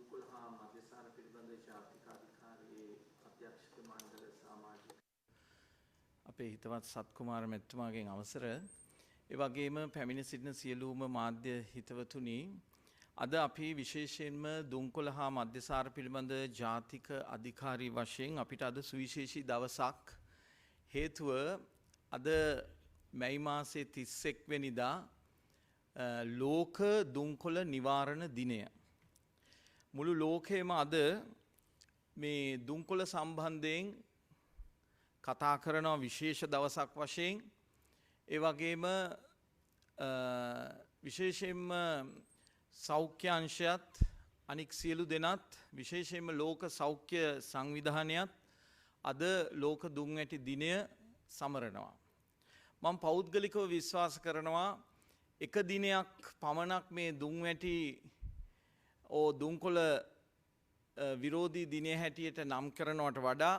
දුම්කොළ හා මධ්‍යස්ථාන පිළිබඳ ජාතික අධිකාරියේ අධ්‍යක්ෂක මණ්ඩල සමාජික අපේ හිතවත් සත්කුමාර මැතිතුමාගෙන් අවසර ඒ වගේම පැමිණ සිටින සියලුම මාධ්‍ය හිතවතුනි අද අපි විශේෂයෙන්ම දුම්කොළ හා මධ්‍යස්ථාන පිළිබඳ ජාතික අධිකාරී වශයෙන් අපිට අද සුවිශේෂී දවසක් හේතුව අද මැයි මාසයේ 31 වෙනිදා ලෝක දුම්කොළ නිවාරණ දිනය. මුළු ලෝකයේම අද මේ දුම්කොළ සම්බන්ධයෙන් කතා කරන විශේෂ දවසක් වශයෙන් ඒ වගේම විශේෂයෙන්ම සෞඛ්‍ය අංශයත් අනික් සියලු දෙනාත් විශේෂයෙන්ම ලෝක සෞඛ්‍ය සංවිධානයත් අද ලෝක දුම්වැටි දිනය සමරනවා. මම පෞද්ගලිකව විශ්වාස කරනවා එක දිනයක් පමණක් මේ දුම්වැටි දුම්කොළ විරෝධී දිනය හැටියට නම් කරනවට වඩා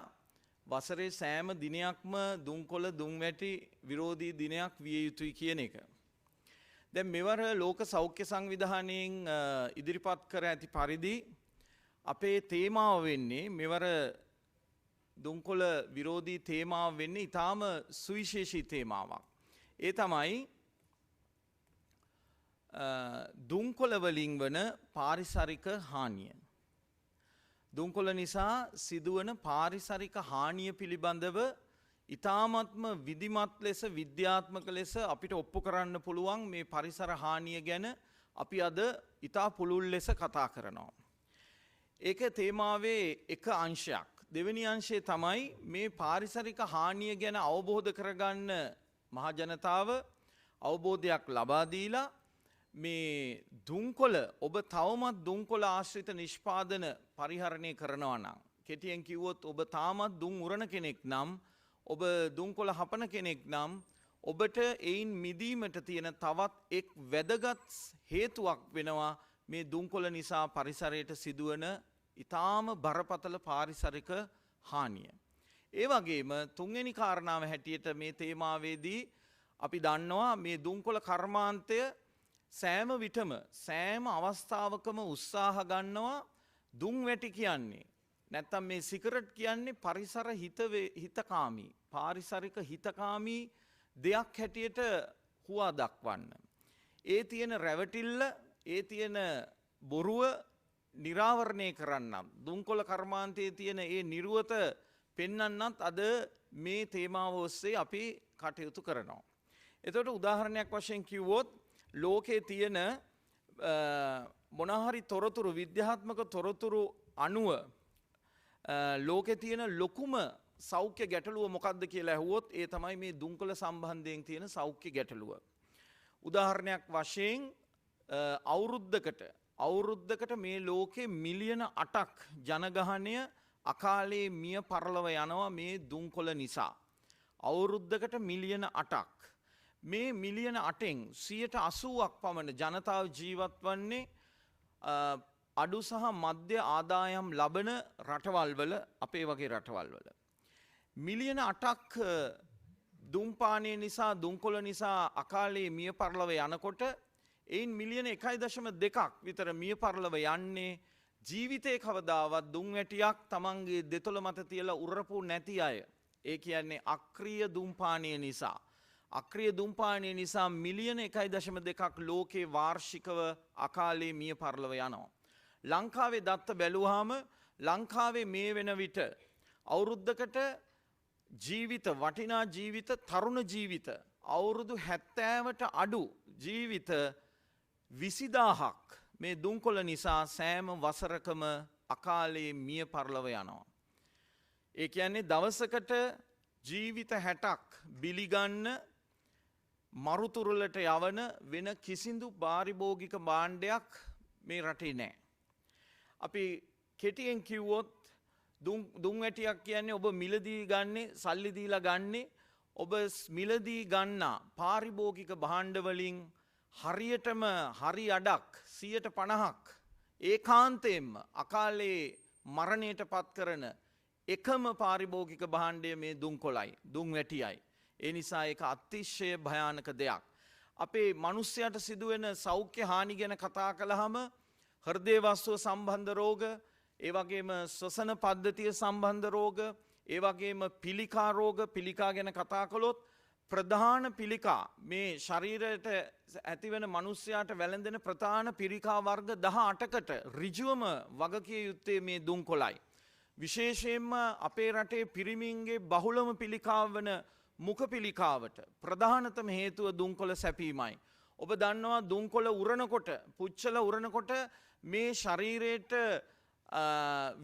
වසරේ සෑම දිනයක්ම දුම්කොළ දුම්වැටි විරෝධී දිනයක් විය යුතුයි කියන එක. දැන් මෙවර ලෝක සෞඛ්‍ය සංවිධානයෙන් ඉදිරිපත් කර ඇති පරිදි අපේ තේමාව වෙන්නේ මෙවර දුම්කොළ විරෝධී තේමාව වෙන්නේ ඊටාම සුවිශේෂී තේමාවක්. ඒ තමයි දුම්කොළ වලින් වන පාරිසරික හානිය. දුම්කොළ නිසා සිදුවන පාරිසරික හානිය පිළිබඳව ඊ타ත්ම විධිමත් ලෙස විද්‍යාත්මක ලෙස අපිට ඔප්පු කරන්න පුළුවන් මේ පරිසර හානිය ගැන අපි අද ඊටා පුළුල් ලෙස කතා කරනවා. ඒක තේමාවේ එක අංශයක්. දෙවෙනි අංශය තමයි මේ පාරිසරික හානිය ගැන අවබෝධ කරගන්න මහ ජනතාව අවබෝධයක් ලබා දීලා මේ දුම්කොළ ඔබ තවමත් දුම්කොළ ආශ්‍රිත නිෂ්පාදන පරිහරණය කරනවා නම් කෙටියෙන් කිව්වොත් ඔබ තාමත් දුම් උරන කෙනෙක් නම් ඔබ දුම්කොළ හපන කෙනෙක් නම් ඔබට එයින් මිදීමට තියෙන තවත් එක් වැදගත් හේතුවක් වෙනවා මේ දුම්කොළ නිසා පරිසරයට සිදුවන ඊටාම බරපතල පාරිසරික හානිය. ඒ වගේම තුන්වෙනි කාරණාව හැටියට මේ තේමාවේදී අපි දන්නවා මේ දුම්කොළ කර්මාන්තය සෑම විටම සෑම අවස්ථාවකම උත්සාහ ගන්නවා දුම්වැටි කියන්නේ නැත්තම් මේ සිගරට් කියන්නේ පරිසර හිතකාමී පාරිසරික හිතකාමී දෙයක් හැටියට හුවා දක්වන්න. ඒ තියෙන රැවටිල්ල ඒ තියෙන බොරුව නිරාවරණය කරන්නම් දුම්කොළ කර්මාන්තයේ තියෙන ඒ නිර්වත පෙන්වන්නත් අද මේ තේමාව ඔස්සේ අපි කටයුතු කරනවා. එතකොට උදාහරණයක් වශයෙන් කිව්වොත් ලෝකයේ තියෙන මොනහරි තොරතුරු විද්‍යාත්මක තොරතුරු අනුව ලෝකයේ තියෙන ලොකුම සෞඛ්‍ය ගැටලුව මොකක්ද කියලා ඇහුවොත් ඒ තමයි මේ දුම්කොළ සම්බන්ධයෙන් තියෙන සෞඛ්‍ය ගැටලුව. උදාහරණයක් වශයෙන් අවුරුද්දකට මේ ලෝකේ මිලියන 8ක් ජනගහනය අකාලේ මිය පරලව යනවා මේ දුම්කොළ නිසා. අවුරුද්දකට මිලියන 8ක්. මේ මිලියන 8න් 80ක් පමණ ජනතාව ජීවත් වන්නේ අඩු සහ මධ්‍ය ආදායම් ලබන රටවල් වල අපේ වගේ රටවල් වල. මිලියන 8ක් දුම්පානය නිසා දුම්කොළ නිසා අකාලේ මිය පරලව යනකොට එයින් මිලියන 1.2ක් විතර මිය පරලව යන්නේ ජීවිතේ කවදාවත් දුම්වැටියක් තමන්ගේ දෙතොල මත තියලා උරපු නැති අය. ඒ කියන්නේ අක්‍රීය දුම්පානය නිසා. අක්‍රීය දුම්පානය නිසා මිලියන 1.2ක් ලෝකේ වාර්ෂිකව අකාලේ මිය පරලව යනවා. ලංකාවේ දත්ත බැලුවාම ලංකාවේ මේ වෙන විට අවුරුද්දකට ජීවිත වටිනා ජීවිත තරුණ ජීවිත අවුරුදු 70ට අඩු ජීවිත 20000ක් මේ දුම්කොළ නිසා සෑම වසරකම අකාලේ මිය පරලව යනවා. ඒ කියන්නේ දවසකට ජීවිත 60ක් බිලිගන්න මරුතුරුලට යවන වෙන කිසිදු පාරිභෝගික භාණ්ඩයක් මේ රටේ නැහැ. අපි කෙටියෙන් කිව්වොත් දුම්වැටියක් කියන්නේ ඔබ මිලදී ගන්නේ සල්ලි දීලා ගන්නේ ඔබ මිලදී ගන්නා පාරිභෝගික භාණ්ඩ වලින් හරියටම හරි අඩක් 50%ක් ඒකාන්තයෙන්ම අකාලේ මරණයට පත් කරන එකම පාරිභෝගික භාණ්ඩය මේ දුම්කොළයි දුම්වැටියයි. ඒ නිසා ඒක අතිශය භයානක දෙයක්. අපේ මිනිස්යාට සිදුවෙන සෞඛ්‍ය හානි ගැන කතා කළාම හෘදේ වස්තුව සම්බන්ධ රෝග, ඒ වගේම ශ්වසන පද්ධතිය සම්බන්ධ රෝග, ඒ වගේම පිළිකා රෝග, පිළිකා ගැන කතා කළොත් ප්‍රධාන පිළිකා මේ ශරීරයට ඇතිවන මිනිස්යාට වැළඳෙන ප්‍රධාන පිළිකා වර්ග 18කට ඍජුවම වගකිය යුත්තේ මේ දුම්කොළයි. විශේෂයෙන්ම අපේ රටේ පිරිමින්ගේ බහුලම පිළිකාව වන මුඛ පිළිකාවට ප්‍රධානතම හේතුව දුම්කොළ සැපීමයි. ඔබ දන්නවා දුම්කොළ උරනකොට, පුච්චල උරනකොට මේ ශරීරයට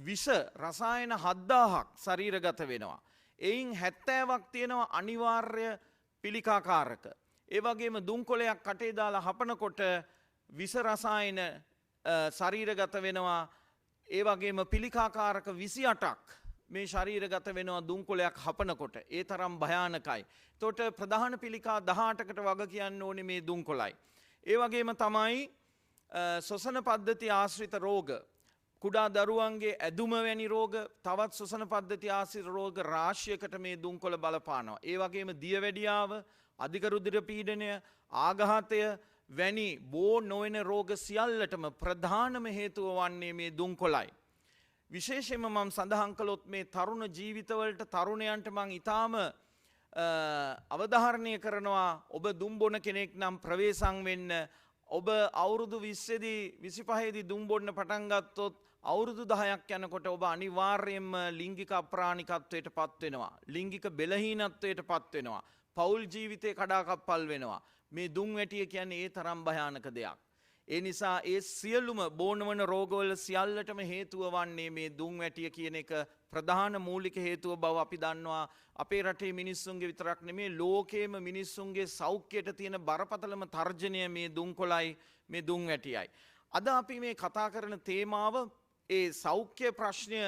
විෂ රසායන 7000ක් ශරීරගත වෙනවා. එයින් 70ක් තියෙනවා අනිවාර්ය පිළිකාකාරක. ඒ වගේම දුම්කොළයක් කටේ දාලා හපනකොට විෂ රසායන ශරීරගත වෙනවා. ඒ වගේම පිළිකාකාරක 28ක් මේ ශරීරගත වෙනවා දුම්කොළයක් හපනකොට. ඒ තරම් භයානකයි. එතකොට ප්‍රධාන පිළිකා 18කට වග කියන්න ඕනේ මේ දුම්කොළයි. ඒ වගේම තමයි ශ්වසන පද්ධති ආශ්‍රිත රෝග, කුඩා දරුවන්ගේ ඇදුම වැනි රෝග, තවත් ශ්වසන පද්ධති ආශ්‍රිත රෝග රාශියකට මේ දුම්කොළ බලපානවා. ඒ වගේම දියවැඩියාව, අධික රුධිර පීඩනය, ආඝාතය වැනි බෝ නොවන රෝග සියල්ලටම ප්‍රධානම හේතුව වන්නේ මේ දුම්කොළයි. විශේෂයෙන්ම මම සඳහන් කළොත් මේ තරුණ ජීවිතවලට තරුණයන්ට මම ඊටාම අවධාරණය කරනවා, ඔබ දුම් බොන කෙනෙක් නම් ප්‍රවේශම් වෙන්න. ඔබ අවුරුදු 20 දී 25 දී දුම් බොන්න පටන් ගත්තොත් අවුරුදු 10ක් යනකොට ඔබ අනිවාර්යයෙන්ම ලිංගික අප්‍රාණිකත්වයට පත් වෙනවා. ලිංගික බෙලහීනත්වයට පත් වෙනවා. පෞල් ජීවිතේ කඩාකප්පල් වෙනවා. මේ දුම් වැටිය කියන්නේ ඒ තරම් භයානක දෙයක්. ඒ නිසා ඒ සියලුම බෝනවන රෝගවල සියල්ලටම හේතුව වන්නේ මේ දුම් වැටිය කියන එක ප්‍රධාන මූලික හේතුව බව අපි දන්නවා. අපේ රටේ මිනිස්සුන්ගේ විතරක් නෙමෙයි ලෝකයේම මිනිස්සුන්ගේ සෞඛ්‍යයට තියෙන බරපතලම තර්ජනය මේ දුම්කොළයි, මේ දුම් වැටියයි. අද අපි මේ කතා කරන තේමාව ඒ සෞඛ්‍ය ප්‍රශ්නය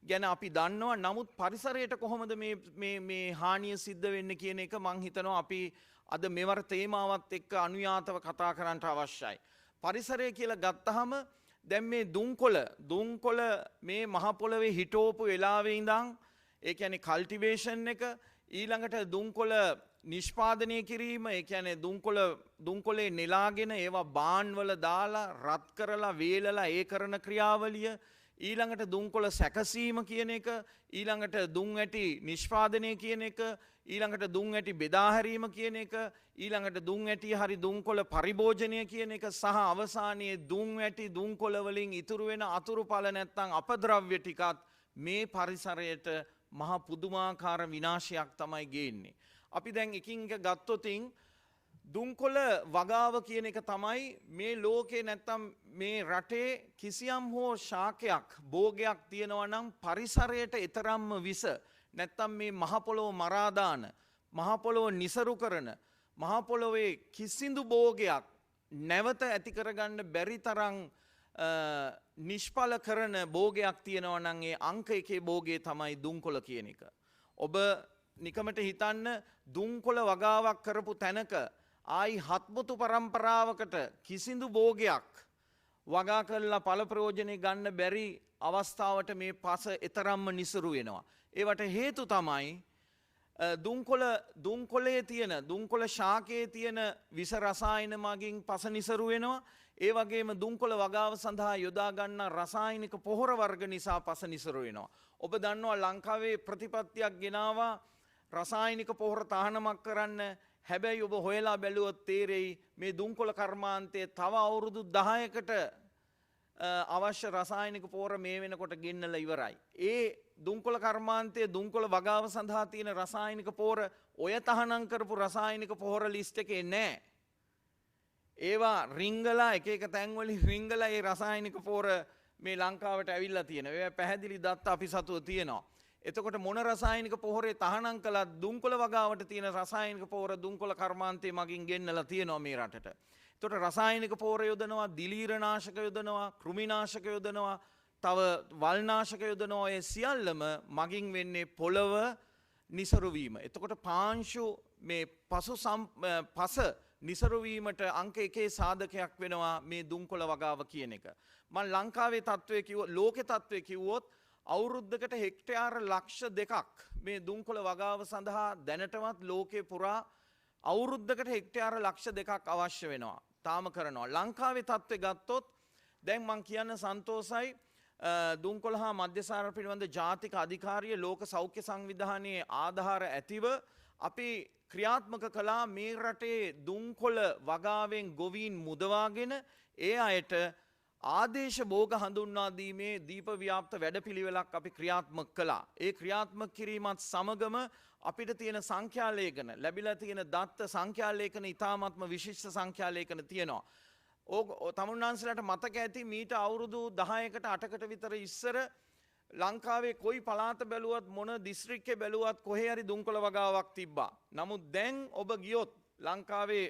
ගැන අපි දන්නවා. නමුත් පරිසරයට කොහොමද මේ හානිය සිද්ධ වෙන්නේ කියන එක මං හිතනවා අපි අද මෙවර තේමාවත් එක්ක අනුයාතව කතා කරන්නට අවශ්‍යයි. පරිසරය කියලා ගත්තහම දැන් මේ දුම්කොළ මේ මහ පොළවේ හිටෝපු වෙලාවේ ඉඳන්, ඒ කියන්නේ කල්ටිවේෂන් එක, ඊළඟට දුම්කොළ නිෂ්පාදනය කිරීම, ඒ කියන්නේ දුම්කොළේ නෙලාගෙන ඒවා බාන්වල දාලා රත් කරලා වේලලා ඒ කරන ක්‍රියාවලිය, ඊළඟට දුම්කොළ සැකසීම කියන එක, ඊළඟට දුම් ඇටි නිෂ්පාදනය කියන එක, ඊළඟට දුම් ඇටි බෙදා හැරීම කියන එක, ඊළඟට දුම් ඇටි හරි දුම්කොළ පරිභෝජනය කියන එක, සහ අවසානයේ දුම් ඇටි දුම්කොළ වලින් ඉතුරු වෙන අතුරුඵල නැත්තම් අපද්‍රව්‍ය ටිකත් මේ පරිසරයට මහා පුදුමාකාර විනාශයක් තමයි ගේන්නේ. අපි දැන් එකින් එක ගත්තොතින් දුම්කොළ වගාව කියන එක තමයි මේ ලෝකේ නැත්තම් මේ රටේ කිසියම් හෝ ශාකයක් භෝගයක් තියෙනවා නම් පරිසරයට ඊතරම්ම විස නැත්තම් මේ මහ පොළොව මරා දාන, මහ පොළොව නිසරු කරන, මහ පොළොවේ කිසිදු භෝගයක් නැවත ඇති කරගන්න බැරි තරම් නිෂ්ඵල කරන භෝගයක් තියෙනවා නම් ඒ අංක 1 භෝගය තමයි දුම්කොළ කියන එක. ඔබ නිකමට හිතන්න දුම්කොළ වගාවක් කරපු තැනක ආයි හත්මුතු පරම්පරාවකට කිසිදු භෝගයක් වගා කරලා ඵල ප්‍රයෝජනෙ ගන්න බැරි අවස්ථාවට මේ පස ඊතරම්ම නිසරු වෙනවා. ඒවට හේතු තමයි දුම්කොළේ තියෙන, දුම්කොළ ශාකයේ තියෙන විස රසායන මගින් පස නිසරු වෙනවා. ඒ වගේම දුම්කොළ වගාව සඳහා යොදා ගන්න රසායනික පොහොර වර්ග නිසා පස නිසරු වෙනවා. ඔබ දන්නවා ලංකාවේ ප්‍රතිපත්තියක් ගෙනාවා රසායනික පොහොර තහනමක් කරන්න. හැබැයි ඔබ හොයලා බැලුවොත් තේරෙයි මේ දුම්කොළ කර්මාන්තයේ තව අවුරුදු 10කට අවශ්‍ය රසායනික පොහොර මේ වෙනකොට ගෙන්නලා ඉවරයි. ඒ දුම්කොළ කර්මාන්තයේ දුම්කොළ වගාව සඳහා තියෙන රසායනික පොහොර ඔය තහනම් කරපු රසායනික පොහොර ලිස්ට් එකේ නැහැ. ඒවා රිංගලා එක තැන්වලින් රිංගලා ඒ රසායනික පොහොර මේ ලංකාවට ඇවිල්ලා තියෙනවා. ඒවා පැහැදිලි දත්ත අපි සතුව තියෙනවා. එතකොට මොන රසායනික පොහොරේ තහනම් කළත් දුම්කොළ වගාවට තියෙන රසායනික පොහොර දුම්කොළ කර්මාන්තයේ මගින් ගෙන්නලා තියෙනවා මේ රටට. එතකොට රසායනික පොහොර යොදනවා, දිලීරනාශක යොදනවා, කෘමිනාශක යොදනවා, තව වල්නාශක යොදනවා. ඒ සියල්ලම මගින් වෙන්නේ පොළව නිසරු වීම. එතකොට පාංශු මේ පස නිසරු වීමට අංක 1 සාධකයක් වෙනවා මේ දුම්කොළ වගාව කියන එක. මම ලංකාවේ තත්ත්වයේ කිව්වොත්, ලෝකේ තත්ත්වයේ කිව්වොත් අවුරුද්දකට හෙක්ටයාර ලක්ෂ 2ක් මේ දුම්කොළ වගාව සඳහා දැනටමත් ලෝකේ පුරා අවුරුද්දකට හෙක්ටයාර ලක්ෂ 2ක් අවශ්‍ය වෙනවා. තාම කරනවා. ලංකාවේ තත්ත්වය ගත්තොත් දැන් මං කියන්න සන්තෝසයි දුම්කොළ හා මධ්‍යසාර පිළිබඳ ජාතික අධිකාරිය ලෝක සෞඛ්‍ය සංවිධානයේ ආධාර ඇතිව අපි ක්‍රියාත්මක කළා මේ රටේ දුම්කොළ වගාවෙන් ගොවීන් මුදවාගෙන ඒ අයට ආදේශ භෝග හඳුන්වා දීමේ දීප ව්‍යාප්ත වැඩපිළිවෙලක් අපි ක්‍රියාත්මක කළා. ඒ ක්‍රියාත්මක කිරීමත් සමගම අපිට තියෙන සංඛ්‍යාලේඛන ලැබිලා තියෙන දත්ත සංඛ්‍යාලේඛන ඉතාමත්ම විශිෂ්ට සංඛ්‍යාලේඛන තියෙනවා. තමුන්නාන්සලට මතක ඇති මීට අවුරුදු 10කට 8කට විතර ඉස්සර ලංකාවේ කොයි පළාත බැලුවත් මොන දිස්ත්‍රික්කේ බැලුවත් කොහේ හරි දුම්කොළ වගාවක් තිබ්බා. නමුත් දැන් ඔබ ගියොත් ලංකාවේ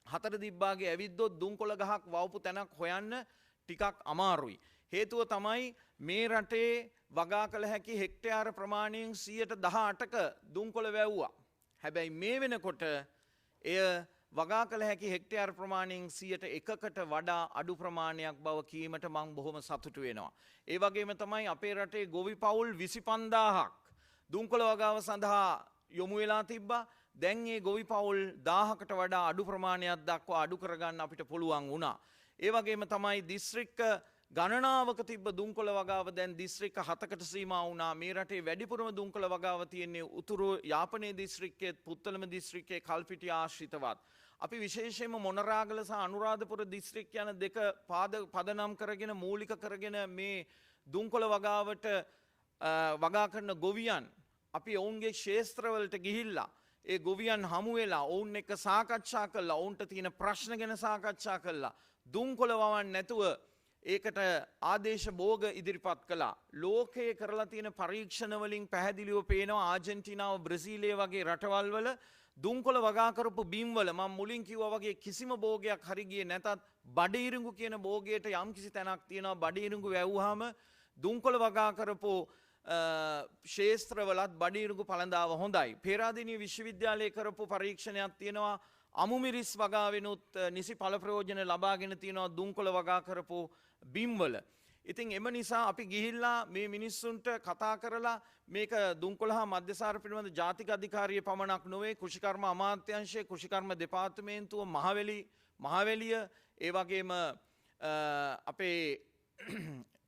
හතර දිබ්බාගේ ඇවිද්දොත් දුම්කොළ ගහක් වවපු තැනක් හොයන්න ටිකක් අමාරුයි. හේතුව තමයි මේ රටේ වගා කළ හැකි හෙක්ටයාර ප්‍රමාණයෙන් 118ක දුම්කොළ වැව්වා. හැබැයි මේ වෙනකොට එය වගා කළ හැකි හෙක්ටයාර ප්‍රමාණයෙන් 101කට වඩා අඩු ප්‍රමාණයක් බව කීමට මං බොහොම සතුටු වෙනවා. ඒ වගේම තමයි අපේ රටේ ගොවි පවුල් 25000ක් දුම්කොළ වගාව සඳහා යොමු වෙලා තිබ්බා. දැන් මේ ගොවි පවුල් 1000කට වඩා අඩු ප්‍රමාණයක් දක්වා අඩු කරගන්න අපිට පුළුවන් වුණා. ඒ වගේම තමයි දිස්ත්‍රික්ක ගණනාවක තිබ්බ දුම්කොළ වගාව දැන් දිස්ත්‍රික්ක 7කට සීමා වුණා. මේ රටේ වැඩිපුරම දුම්කොළ වගාව තියෙන්නේ උතුරු යාපනයේ දිස්ත්‍රික්කයේ පුත්තලම දිස්ත්‍රික්කයේ කල්පිටිය ආශ්‍රිතවත්. අපි විශේෂයෙන්ම මොනරාගල සහ අනුරාධපුර දිස්ත්‍රික් යන දෙක පදනම් කරගෙන මූලික කරගෙන මේ දුම්කොළ වගාවට වගා කරන ගොවියන් අපි ඔවුන්ගේ ක්ෂේත්‍රවලට ගිහිල්ලා ඒ ගොවියන් හමු වෙලා ඔවුන් එක්ක සාකච්ඡා කළා. ඔවුන්ට තියෙන ප්‍රශ්න ගැන සාකච්ඡා කළා. දුම්කොළ වවන්න නැතුව ඒකට ආදේශ භෝග ඉදිරිපත් කළා. ලෝකයේ කරලා තියෙන පරීක්ෂණ වලින් පැහැදිලිව පේනවා ආජන්ටිනාව බ්‍රසීලය වගේ රටවල් වල දුම්කොළ වගා කරපු බිම්වල මම මුලින් කිව්වා වගේ කිසිම භෝගයක් හරි ගියේ නැතත් බඩිරිඟු කියන භෝගයට යම්කිසි තැනක් තියෙනවා. බඩිරිඟු වැව්වහම දුම්කොළ වගා කරපු ශේස්ත්‍රවලත් බඩිරිඟු පළඳාව හොඳයි. පේරාදෙණිය විශ්වවිද්‍යාලයේ කරපු පරීක්ෂණයක් තියෙනවා. අමුමිරිස් වගාවෙනුත් නිසි ඵල ප්‍රයෝජන ලබාගෙන තියෙනවා දුම්කොළ වගා කරපු බිම්වල. ඉතින් එම නිසා අපි ගිහිල්ලා මේ මිනිස්සුන්ට කතා කරලා මේක දුම්කොළ හා මධ්‍යසාර පිළිබඳ ජාතික අධිකාරිය පමණක් නොවේ කුෂිකර්ම අමාත්‍යාංශය කුෂිකර්ම දෙපාර්තමේන්තුව මහවැලිය ඒ වගේම අපේ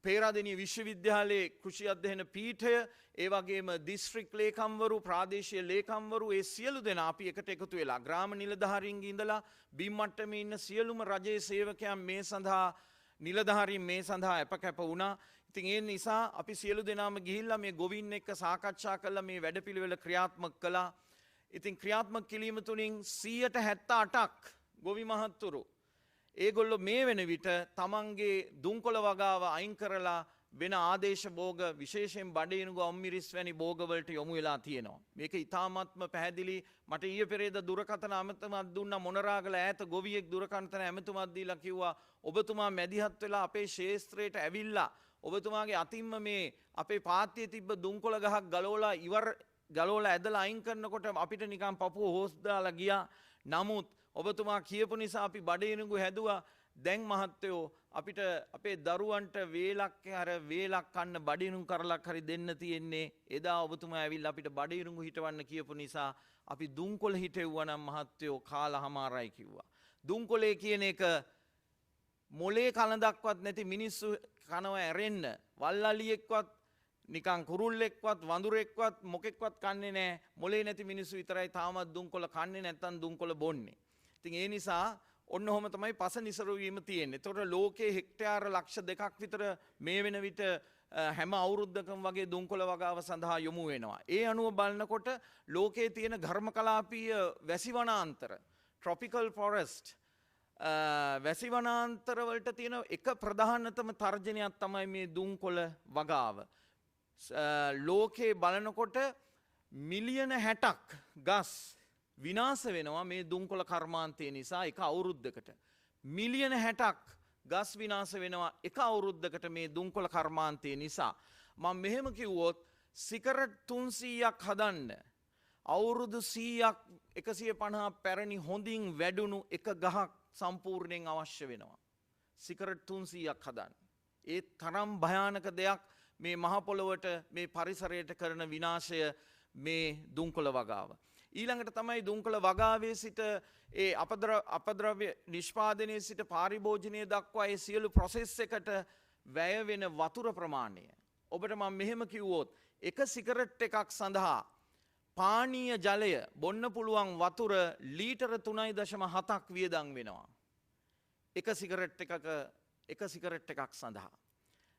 පේරාදෙණිය විශ්වවිද්‍යාලයේ කෘෂි අධ්‍යයන පීඨය ඒ වගේම දිස්ත්‍රික් ලේකම්වරු ප්‍රාදේශීය ලේකම්වරු ඒ සියලු දෙනා අපි එකට එකතු වෙලා ග්‍රාම නිලධාරීන්ගේ ඉඳලා බිම් මට්ටමේ ඉන්න සියලුම රජයේ සේවකයන් මේ සඳහා නිලධාරීන් මේ සඳහා අපකැප වුණා. ඉතින් ඒ නිසා අපි සියලු දෙනාම ගිහිල්ලා මේ ගොවින් එක්ක සාකච්ඡා කළා මේ වැඩපිළිවෙල ක්‍රියාත්මක කළා. ඉතින් ක්‍රියාත්මක කිරීම තුලින් 178ක් ගොවි මහත්තුරු ඒගොල්ලෝ මේ වෙන විට තමන්ගේ දුම්කොළ වගාව අයින් කරලා වෙන ආදේශ භෝග විශේෂයෙන් බඩේනුග අම්මිරිස් වැනි භෝගවලට යොමු වෙලා තියෙනවා. මේක ඉතාමත්ම පැහැදිලි. මට ඊයේ පෙරේද දුරකථන ඇමතුමක් දුන්නා මොනරාගල ඈත ගොවියෙක් දුරකථන ඇමතුමක් දීලා කිව්වා ඔබතුමා මැදිහත් වෙලා අපේ ශේස්ත්‍රයට ඇවිල්ලා ඔබතුමාගේ අතින්ම මේ අපේ පාත්‍යයේ තිබ්බ දුම්කොළ ගහක් ගලවලා ඇදලා අයින් කරනකොට අපිට නිකන් පපුව හොස් දාලා ගියා. නමුත් ඔබතුමා කියපු නිසා අපි බඩේනුගු හැදුවා. දැන් මහත්තයෝ අපිට අපේ දරුවන්ට වේලක් කන්න බඩේනුගු කරලක් හරි දෙන්න තියෙන්නේ. එදා ඔබතුමා ඇවිල්ලා අපිට බඩේනුගු හිටවන්න කියපු නිසා අපි දුම්කොළ හිටෙව්වා නම් මහත්තයෝ කාලහමාරයි කිව්වා. දුම්කොළේ කියන එක මොලේ කලඳක්වත් නැති මිනිස්සු කනවා ඇරෙන්න වල්ලලියෙක්වත් නිකන් කුරුල්ලෙක්වත් වඳුරෙක්වත් මොකෙක්වත් කන්නේ නැහැ. මොලේ නැති මිනිස්සු විතරයි තාමත් දුම්කොළ කන්නේ නැත්නම් දුම්කොළ බොන්නේ. ඉතින් ඒ නිසා ඔන්න ඔහොම තමයි පස නිසරු වීම තියෙන්නේ. ඒතකොට ලෝකයේ හෙක්ටයාර ලක්ෂ 2ක් විතර මේ වෙන විට හැම අවුරුද්දකම වගේ දුම්කොළ වගාව සඳහා යොමු වෙනවා. ඒ අනුව බලනකොට ලෝකයේ තියෙන ඝර්මකලාපීය වැසි වනාන්තර tropical forest වැසි වනාන්තර වලට තියෙන එක ප්‍රධානතම තර්ජනයක් තමයි මේ දුම්කොළ වගාව. ලෝකේ බලනකොට මිලියන 60ක් ගස් විනාශ වෙනවා මේ දුම්කොළ කර්මාන්තය නිසා එක අවුරුද්දකට. මිලියන 60ක් ගස් විනාශ වෙනවා එක අවුරුද්දකට මේ දුම්කොළ කර්මාන්තය නිසා. මම මෙහෙම කිව්වොත් සිගරට් 300ක් හදන්න අවුරුදු 100ක් 150 පැරණි හොඳින් වැඩුණු එක ගහක් සම්පූර්ණයෙන් අවශ්‍ය වෙනවා. සිගරට් 300ක් හදන්න. ඒ තරම් භයානක දෙයක් මේ මහ පොළොවට මේ පරිසරයට කරන විනාශය මේ දුම්කොළ වගාව. ඊළඟට තමයි දුම්කොළ වගාවේ සිට ඒ අපද්‍රව්‍ය නිෂ්පාදනයේ සිට පාරිභෝජනය දක්වා ඒ සියලු ප්‍රොසෙස් එකට වැය වෙන වතුර ප්‍රමාණය. ඔබට මම මෙහෙම කිව්වොත් එක සිගරට් එකක් සඳහා පානීය ජලය බොන්න පුළුවන් වතුර ලීටර 3.7ක් වියදම් වෙනවා. එක සිගරට් එකක් සඳහා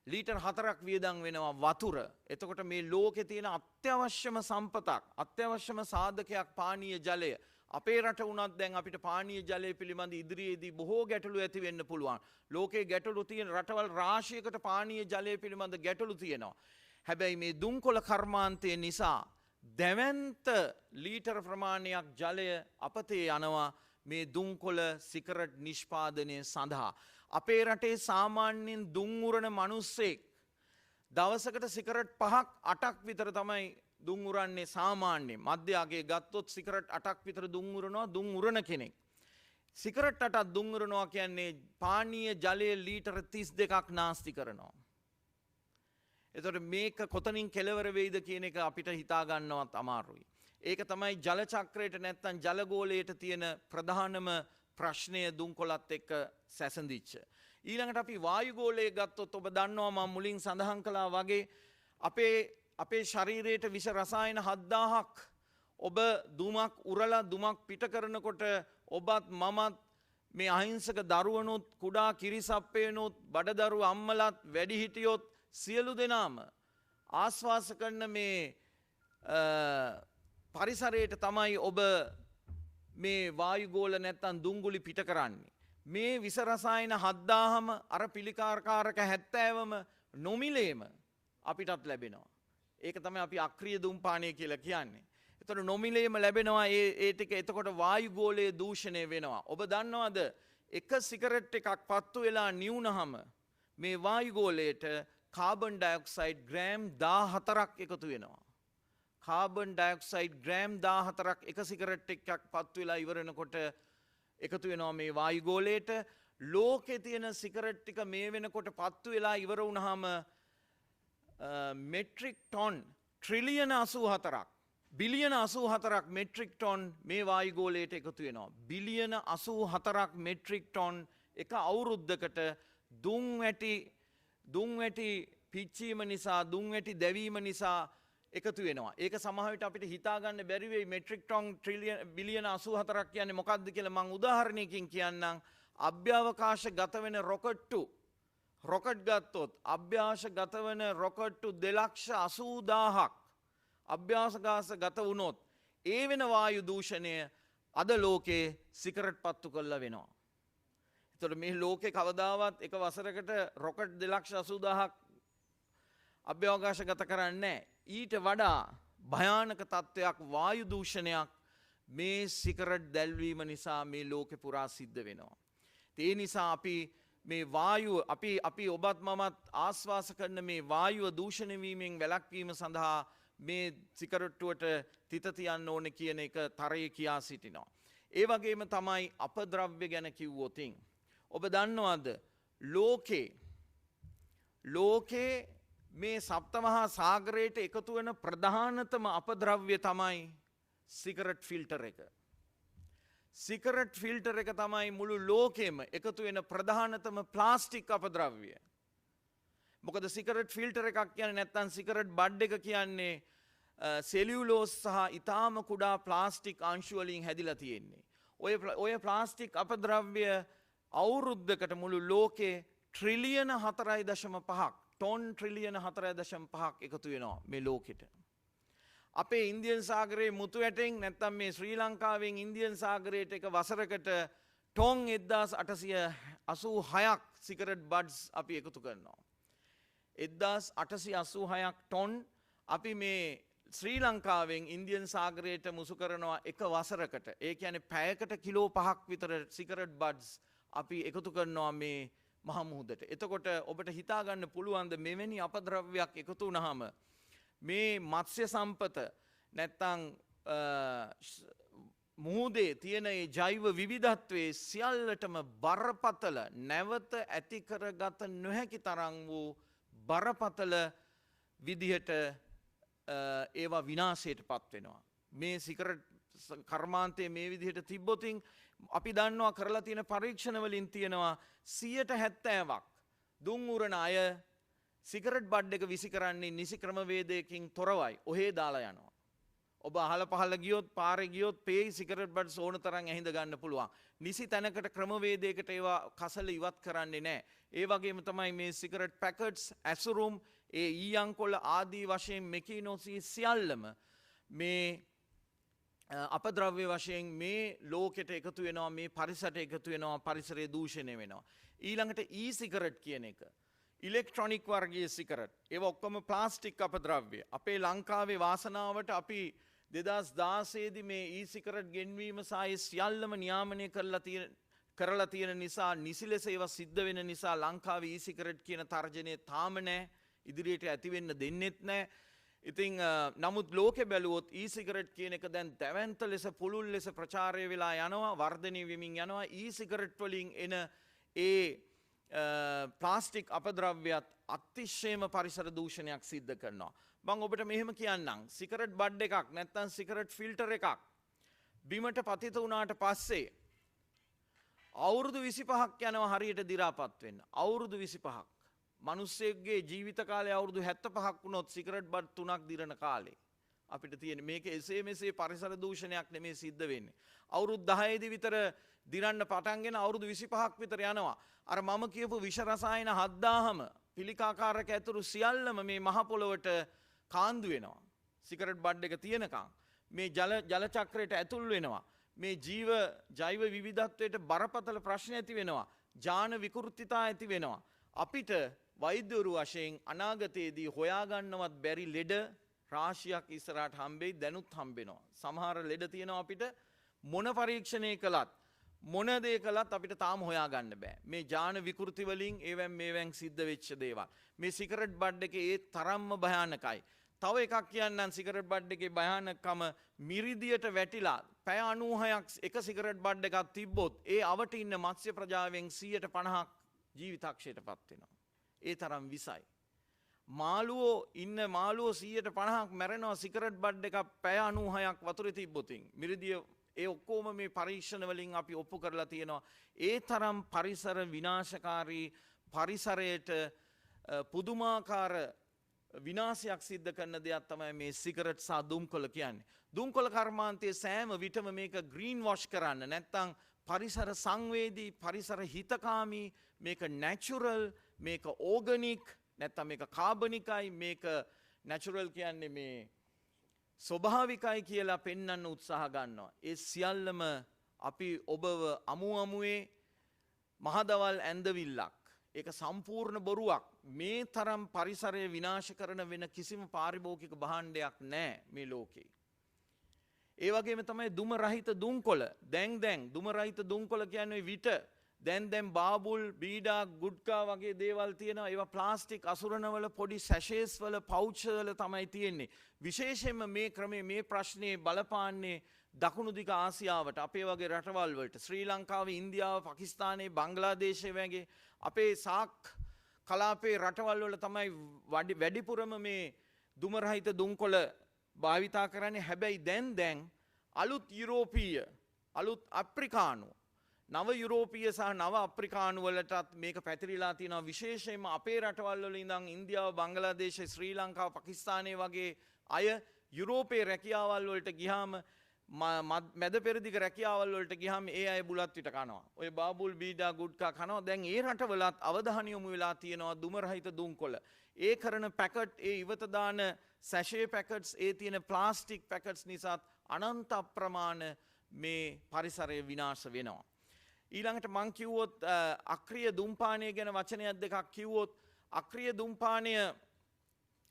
ලීටර් 4ක් වියදම් වෙනවා වතුර. එතකොට මේ ලෝකේ තියෙන අත්‍යවශ්‍යම සම්පතක්, අත්‍යවශ්‍යම සාධකයක් පානීය ජලය. අපේ රට වුණත් දැන් අපිට පානීය ජලය පිළිබඳ ඉදිරියේදී බොහෝ ගැටලු ඇති වෙන්න පුළුවන්. ලෝකේ ගැටලු තියෙන රටවල් රාශියකට පානීය ජලය පිළිබඳ ගැටලු තියෙනවා. හැබැයි මේ දුම්කොළ කර්මාන්තය නිසා දැවැන්ත ලීටර ප්‍රමාණයක් ජලය අපතේ යනවා මේ දුම්කොළ සිගරට් නිෂ්පාදනය සඳහා. අපේ රටේ සාමාන්‍යයෙන් දුම් උරන මිනිස්සෙක් දවසකට සිගරට් 5ක් 8ක් විතර තමයි දුම් උරන්නේ සාමාන්‍යයෙන්. මධ්‍යයගේ ගත්තොත් සිගරට් 8ක් විතර දුම් උරනවා දුම් උරන කෙනෙක්. සිගරට් 8ක් දුම් උරනවා කියන්නේ පානීය ජලය ලීටර 32ක් නාස්ති කරනවා. එතකොට මේක කොතනින් කෙලවර වෙයිද කියන එක අපිට හිතා ගන්නවත් අමාරුයි. ඒක තමයි ජල චක්‍රයට නැත්තම් ජල ගෝලයට තියෙන ප්‍රධානම ප්‍රශ්නය දුම්කොළත් එක්ක සැසඳිච්ච. ඊළඟට අපි වායු ගෝලය ගත්තොත් ඔබ දන්නවා මම මුලින් සඳහන් කළා වගේ අපේ ශරීරයට විෂ රසායන 7000ක් ඔබ දුමක් උරලා දුමක් පිට කරනකොට ඔබත් මමත් මේ අහිංසක දරුවනුත් කුඩා කිරිසප්පේනුත් බඩදරු අම්මලත් වැඩිහිටියොත් සියලු දෙනාම ආස්වාස කරන මේ පරිසරයට තමයි ඔබ මේ වායුගෝල නැත්තම් දුම්ගුලි පිට කරන්නේ. මේ විස රසායන 7000ම අර පිළිකාරකාරක 70ම නොමිලේම අපිටත් ලැබෙනවා. ඒක තමයි අපි අක්‍රීය දුම්පානය කියලා කියන්නේ. එතකොට නොමිලේම ලැබෙනවා ඒ ටික. එතකොට වායුගෝලයේ දූෂණය වෙනවා. ඔබ දන්නවද එක සිගරට් එකක් පත්තු වෙලා නිවුනහම මේ වායුගෝලයට කාබන් ඩයොක්සයිඩ් ග්‍රෑම් 14ක් එකතු වෙනවා. කාබන් ඩයොක්සයිඩ් ග්‍රෑම් 14ක් එක සිගරට් එකක් පත්තු වෙලා ඉවරනකොට එකතු වෙනවා මේ වායුගෝලයට. ලෝකේ තියෙන සිගරට් ටික මේ වෙනකොට පත්තු වෙලා ඉවර වුණාම මෙට්‍රික් ටොන් ට්‍රිලියන 84ක් බිලියන 84ක් මෙට්‍රික් ටොන් මේ වායුගෝලයට එකතු වෙනවා. බිලියන 84ක් මෙට්‍රික් ටොන් එක අවුරුද්දකට දුම් වැටි පිච්චීම නිසා දුම් වැටි දැවීම නිසා එකතු වෙනවා. ඒක සමහර විට අපිට හිතා ගන්න බැරි වෙයි මෙට්‍රික් ටොන් බිලියන 84ක් කියන්නේ මොකක්ද කියලා මම උදාහරණයකින් කියන්නම්. අභ්‍යවකාශ ගත වෙන රොකට් ගත්තොත් අභ්‍යාස ගත වෙන රොකට්ටු 2,80,000ක් අභ්‍යාසගාස ගත වුණොත් ඒ වෙන වායු දූෂණය අද ලෝකේ සිගරට් පත්තු කරලා වෙනවා. එතකොට මේ ලෝකේ කවදාවත් එක වසරකට රොකට් 2,80,000ක් අභ්‍යවකාශ ගත කරන්නේ නැහැ. ඊට වඩා භයානක තත්ත්වයක් වායු දූෂණයක් මේ සිගරට් දැල්වීම නිසා මේ ලෝකේ පුරා සිද්ධ වෙනවා. ඒ නිසා අපි මේ වායුව අපි ඔබත් මමත් ආස්වාස කරන මේ වායුව දූෂණය වීමෙන් වැළැක්වීම සඳහා මේ සිගරට්ටුවට තිත තියන්න ඕනේ කියන එක තරයේ කියා සිටිනවා. ඒ වගේම තමයි අපද්‍රව්‍ය ගැන කිව්වොතින් ඔබ දන්නවද ලෝකේ මේ සප්තමහා සාගරයට එකතු වෙන ප්‍රධානතම අපද්‍රව්‍ය තමයි සිගරට් ෆිල්ටර් එක. සිගරට් ෆිල්ටර් එක තමයි මුළු ලෝකෙම එකතු වෙන ප්‍රධානතම ප්ලාස්ටික් අපද්‍රව්‍ය. මොකද සිගරට් ෆිල්ටර් එකක් කියන්නේ නැත්නම් සිගරට් බඩ් එක කියන්නේ සෙලියුලෝස් සහ ඊටාම කුඩා ප්ලාස්ටික් අංශු වලින් හැදිලා තියෙන්නේ. ඔය ප්ලාස්ටික් අපද්‍රව්‍ය අවුරුද්දකට මුළු ලෝකේ ට්‍රිලියන 4.5ක් ටොන් ට්‍රිලියන 4.5ක් එකතු වෙනවා මේ ලෝකෙට. අපේ ඉන්දියන් සාගරයේ මුතු ඇටෙන් නැත්තම් මේ ශ්‍රී ලංකාවෙන් ඉන්දියන් සාගරයට එක වසරකට ටොන් 1886ක් සිගරට් බඩ්ස් අපි එකතු කරනවා. 1886ක් ටොන් අපි මේ ශ්‍රී ලංකාවෙන් ඉන්දියන් සාගරයට මුසු කරනවා එක වසරකට. ඒ කියන්නේ පැයකට කිලෝ 5ක් විතර සිගරට් බඩ්ස් අපි එකතු කරනවා මේ මහ මුහුදට. එතකොට ඔබට හිතා ගන්න පුළුවන්ද මෙවැනි අපද්‍රව්‍යයක් එකතු වුණාම මේ මත්ස්‍ය සම්පත නැත්තම් මුහුදේ තියෙන ඒ ජෛව විවිධත්වයේ සියල්ලටම බරපතල නැවත ඇති කරගත නොහැකි තරම් වූ බරපතල විදිහට ඒවා විනාශයට පත් වෙනවා. මේ සිගරට් කර්මාන්තයේ මේ විදිහට තිබ්බොතින් අපි දන්නවා කරලා තියෙන පරීක්ෂණ වලින් තියෙනවා 70%ක් දුම් උරන අය සිගරට් බඩ් එක විසි කරන්නේ නිසි ක්‍රමවේදයකින් තොරවයි. ඔහේ දාලා යනවා. ඔබ අහල පහල ගියොත් පාරේ ගියොත් පේයි සිගරට් බඩ්ස් ඕන තරම් ඇහිඳ ගන්න පුළුවන්. නිසි තැනකට ක්‍රමවේදයකට ඒවා කසල ඉවත් කරන්නේ නැහැ. ඒ වගේම තමයි මේ සිගරට් පැකට්ස්, ඇසුරුම්, ඒ ඊයංකොල ආදී වශයෙන් මෙකිනෝසී සියල්ලම මේ අපද්‍රව්‍ය වශයෙන් මේ ලෝකෙට එකතු වෙනවා, මේ පරිසරයට එකතු වෙනවා, පරිසරය දූෂණය වෙනවා. ඊළඟට සිගරට් කියන එක ඉලෙක්ට්‍රොනික් වර්ගයේ සිගරට්. ඒවා ඔක්කොම ප්ලාස්ටික් අපද්‍රව්‍ය. අපේ ලංකාවේ වාසනාවට අපි 2016 දී මේ සිගරට් ගෙන්වීම සහ සියල්ලම නියාමනය කරලා තියෙන නිසා, නිසි ලෙස ඒවා සිද්ධ වෙන නිසා ලංකාවේ සිගරට් කියන තර්ජනය තාම නැහැ. ඉදිරියට ඇති වෙන්න දෙන්නෙත් නැහැ. ඉතින් නමුත් ලෝකෙ බැලුවොත් සිගරට් කියන එක දැන් දැවැන්ත ලෙස පුළුල් ලෙස ප්‍රචාරය වෙලා යනවා, වර්ධනය වෙමින් යනවා. සිගරට් වලින් එන ප්ලාස්ටික් අපද්‍රව්‍යත් අතිශයම පරිසර දූෂණයක් සිද්ධ කරනවා. මම ඔබට මෙහෙම කියන්නම්. සිගරට් බඩ් එකක් නැත්නම් සිගරට් ෆිල්ටර් එකක් බිමට පතිත වුණාට පස්සේ අවුරුදු 25ක් යනවා හරියට දි รา පත් වෙන්න. අවුරුදු 25ක්. මිනිස්සෙක්ගේ ජීවිත කාලය අවුරුදු 75ක් වුණොත් සිගරට් බඩ් 3ක් දිරන කාලේ අපිට තියෙන මේක එසේ මෙසේ පරිසර දූෂණයක් නෙමේ සිද්ධ වෙන්නේ. අවුරුදු 10 දී විතර දිරන්න පටන්ගෙන අවුරුදු 25ක් විතර යනවා. අර මම කියපු විෂ රසායන 7000ම පිළිකාකාරක ඇතුළු සියල්ලම මේ මහ පොළොවට කාන්දු වෙනවා. සිගරට් බඩ් එක තියෙනකන් මේ ජල චක්‍රයට ඇතුල් වෙනවා. මේ ජෛව විවිධත්වයට බරපතල ප්‍රශ්න ඇති වෙනවා. ජාන විකෘතිතා ඇති වෙනවා. අපිට වෛද්‍යවරු වශයෙන් අනාගතයේදී හොයාගන්නවත් බැරි ලෙඩ රාශියක් ඉස්සරහට හම්බෙයි, දැනුත් හම්බෙනවා. සමහර ලෙඩ තියෙනවා අපිට මොන පරීක්ෂණය කළත් මොන දේ කළත් අපිට තාම හොයාගන්න බෑ. මේ ජාන විකෘති වලින් ඒවෙන් සිද්ධ වෙච්ච දේවල්. මේ සිගරට් බඩ් එකේ ඒ තරම්ම භයානකයි. තව එකක් කියන්නම් සිගරට් බඩ් එකේ භයානකම මිරිදියට වැටිලා පැය 96ක් එක සිගරට් බඩ් එකක් තිබ්බොත් ඒ අවට ඉන්න මත්ස්‍ය ප්‍රජාවෙන් 150ක් ජීවිතක්ෂයටපත් වෙනවා. ඒ තරම් විසයි. මාළුවෝ 150ක් මැරෙනවා සිගරට් බඩ් එකක් පැය 96ක් වතුරේ තිබ්බොතින්. මිරිදිය ඒ ඔක්කොම මේ පරීක්ෂණ වලින් අපි ඔප්පු කරලා තියෙනවා. ඒ තරම් පරිසර විනාශකාරී, පරිසරයට පුදුමාකාර විනාශයක් සිද්ධ කරන දෙයක් තමයි මේ සිගරට් සහ දුම්කොළ කියන්නේ. දුම්කොළ කර්මාන්තයේ සෑම විටම මේක ග්‍රීන් වොෂ් කරන්න නැත්නම් පරිසර සංවේදී, පරිසර හිතකාමී, මේක නැචරල්, මේක ඕගනික්, නැත්නම් මේක කාබනිකයි, මේක නැචරල් කියන්නේ මේ ස්වභාවිකයි කියලා පෙන්වන්න උත්සාහ ගන්නවා. ඒ සියල්ලම අපි ඔබව අමුවේ මහදවල් ඇඳවිල්ලක්. ඒක සම්පූර්ණ බොරුවක්. මේ තරම් පරිසරය විනාශ කරන වෙන කිසිම පාරිභෝගික භාණ්ඩයක් නැහැ මේ ලෝකේ. ඒ වගේම තමයි දුම රහිත දුම්කොළ. දැන් දුම රහිත දුම්කොළ කියන්නේ විට දැන් බාබුල්, බීඩා, ගුඩ්කා වගේ දේවල් තියෙනවා. ඒවා ප්ලාස්ටික් අසුරණවල පොඩි සැෂේස් වල, පවුච් වල තමයි තියෙන්නේ. විශේෂයෙන්ම මේ ක්‍රමයේ මේ ප්‍රශ්නේ බලපාන්නේ දකුණු දිග ආසියාවට, අපේ වගේ රටවල් වලට. ශ්‍රී ලංකාවේ, ඉන්දියාව, පාකිස්තානයේ, බංග්ලාදේශය වගේ අපේ සාක් කලාපේ රටවල් වල තමයි වැඩිපුරම මේ දුම රහිත දුම්කොළ භාවිතා කරන්නේ. හැබැයි දැන් අලුත් යුරෝපීය, අලුත් අප්‍රිකානු, නව යුරෝපීය සහ නව අප්‍රිකානු වලටත් මේක පැතිරිලා තියෙනවා. විශේෂයෙන්ම අපේ රටවල් වල ඉඳන් ඉන්දියාව, බංග්ලාදේශ, ශ්‍රී ලංකාව, පාකිස්තානයේ වගේ අය යුරෝපයේ රැකියාවල් වලට ගියාම, මැද පෙරදිග රැකියාවල් වලට ගියාම ඒ අය බුලත් විට කනවා. ඔය බාබුල්, බීඩා, ගුඩ්කා කනවා. දැන් ඒ රටවලත් අවධානය යොමු වෙලා තියෙනවා දුම රහිත දුම්කොළ. ඒ කරන පැකට්, ඒ ඉවත දාන සැෂේ පැකට්ස්, ඒ තියෙන ප්ලාස්ටික් පැකට්ස් නිසාත් අනන්ත අප්‍රමාණ මේ පරිසරය විනාශ වෙනවා. ඊළඟට මං කිව්වොත් අක්‍රීය දුම්පානය ගැන වචනයක් දෙකක් කිව්වොත්, අක්‍රීය දුම්පානය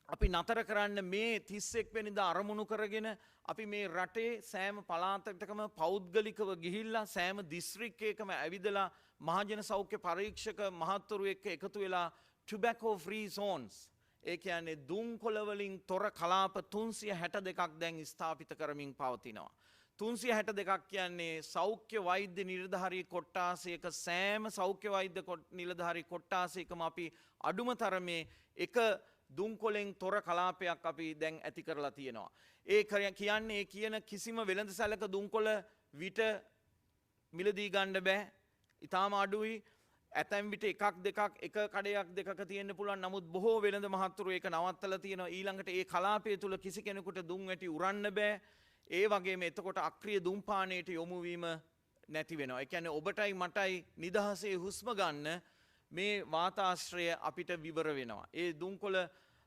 අපි නතර කරන්න මේ 31 වෙනිදා අරමුණු කරගෙන අපි මේ රටේ සෑම පළාතකටම පෞද්ගලිකව ගිහිල්ලා සෑම දිස්ත්‍රික්කයකම ඇවිදලා මහජන සෞඛ්‍ය පරීක්ෂක මහත්වරු එක්ක එකතු වෙලා tobacco free zones, ඒ කියන්නේ දුම්කොළ වලින් තොර කලාප 362ක් දැන් ස්ථාපිත කරමින් පවතිනවා. 362ක් කියන්නේ සෞඛ්‍ය වෛද්‍ය නිලධාරී කොට්ටාසයක සෑම සෞඛ්‍ය වෛද්‍ය නිලධාරී කොට්ටාසයකම අපි අඩුම තරමේ එක දුම්කොලෙන් තොර කලාපයක් අපි දැන් ඇති කරලා තියෙනවා. කියන්නේ ඒ කියන කිසිම වෙළඳසැලක දුම්කොල විට මිලදී ගන්න බෑ. ඊටාම අඩුයි. ඇතැම් විට එකක් දෙකක් එක කඩයක් දෙකක තියෙන්න පුළුවන්. නමුත් බොහෝ වෙළඳ මහත්තුරු ඒක නවත්තලා තියෙනවා. ඊළඟට ඒ කලාපය තුල කිසි කෙනෙකුට දුම් වැටි උරන්න බෑ. ඒ වගේම එතකොට අක්‍රීය දුම්පානයට යොමු වීම නැති වෙනවා. ඒ කියන්නේ ඔබටයි මටයි නිදහසේ හුස්ම ගන්න මේ වාතාශ්‍රය අපිට විවර වෙනවා. ඒ දුම්කොළ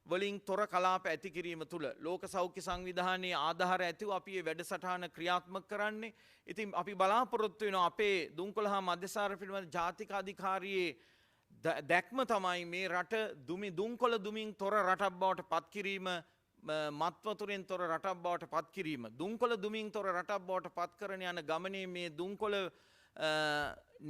වලින් තොර කලාප ඇති කිරීම තුළ ලෝක සෞඛ්‍ය සංවිධානයේ ආධාර ඇතිව අපි මේ වැඩසටහන ක්‍රියාත්මක කරන්නේ. ඉතින් අපි බලාපොරොත්තු වෙනවා අපේ දුම්කොළ හා මධ්‍යසාර පිළිබඳ ජාතික අධිකාරියේ දැක්ම තමයි මේ රට දුම්කොළ දුමින් තොර රටක් බවට පත් කිරීම, මත්වතුරෙන් තොර රටක් බවට පත් කිරීම, දුම්කොළ දුමින් තොර රටක් බවට පත් කරන යන ගමනේ මේ දුම්කොළ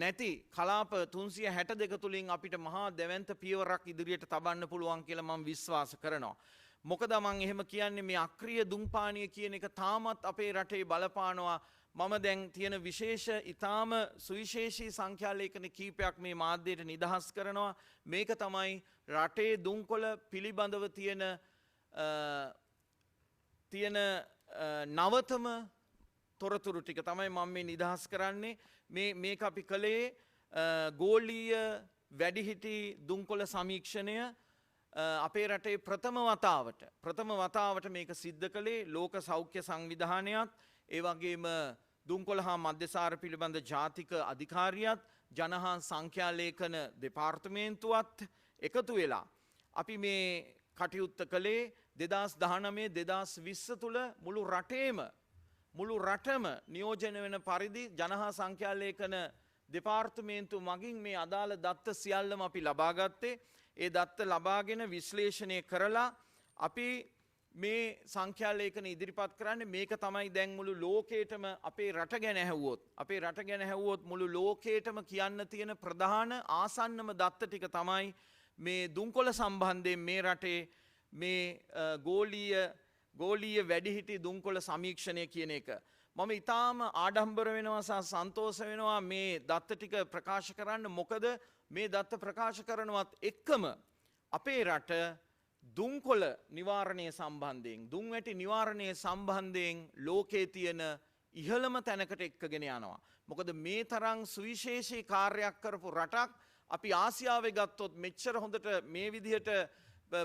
නැති කලාප 362 තුලින් අපිට මහා දැවැන්ත පියවරක් ඉදිරියට තබන්න පුළුවන් කියලා මම විශ්වාස කරනවා. මොකද මම එහෙම කියන්නේ මේ අක්‍රීය දුම්පානීය කියන එක තාමත් අපේ රටේ බලපානවා. මම දැන් තියෙන විශේෂ ඊටාම සුවිශේෂී සංඛ්‍යා ලේඛන කීපයක් මේ මාධ්‍යයට නිදහස් කරනවා. මේක තමයි රටේ දුම්කොළ පිළිබඳව තියෙන නවතම තොරතුරු ටික තමයි මම මේ නිදහස් කරන්නේ. මේක අපි කළේ ගෝලීය වැඩිහිටි දුම්කොළ සමීක්ෂණය අපේ රටේ ප්‍රථම වතාවට මේක සිද්ධ කළේ ලෝක සෞඛ්‍ය සංවිධානයත්, ඒ වගේම දුම්කොළ හා මධ්‍යසාර පිළිබඳ ජාතික අධිකාරියත්, ජන හා සංඛ්‍යා ලේඛන දෙපාර්තමේන්තුවත් එකතු වෙලා අපි මේ කටයුත්ත කළේ 2019-2020 තුල මුළු රටම නියෝජනය වෙන පරිදි ජන හා සංඛ්‍යා ලේඛන දෙපාර්තමේන්තු මගින් මේ අදාළ දත්ත සියල්ලම අපි ලබා ගත්තේ. ඒ දත්ත ලබාගෙන විශ්ලේෂණය කරලා අපි මේ සංඛ්‍යා ලේඛන ඉදිරිපත් කරන්නේ. මේක තමයි දැන් මුළු ලෝකේටම අපේ රට ගැන ඇහුවොත් මුළු ලෝකේටම කියන්න තියෙන ප්‍රධාන ආසන්නම දත්ත ටික තමයි මේ දුම්කොළ සම්බන්ධයෙන් මේ රටේ මේ ගෝලීය වැඩිහිටි දුම්කොළ සමීක්ෂණය කියන එක. මම ඊටාම ආඩම්බර වෙනවා සහ සන්තෝෂ වෙනවා මේ දත්ත ටික ප්‍රකාශ කරන්න. මොකද මේ දත්ත ප්‍රකාශ කරනවත් එක්කම අපේ රට දුම්කොළ නිවාරණය සම්බන්ධයෙන්, දුම් වැටි නිවාරණය සම්බන්ධයෙන් ලෝකේ තියෙන ඉහළම තැනකට එක්කගෙන යනවා. මොකද මේ තරම් සුවිශේෂී කාර්යයක් කරපු රටක් අපි ආසියාවේ ගත්තොත් මෙච්චර හොඳට මේ විදිහට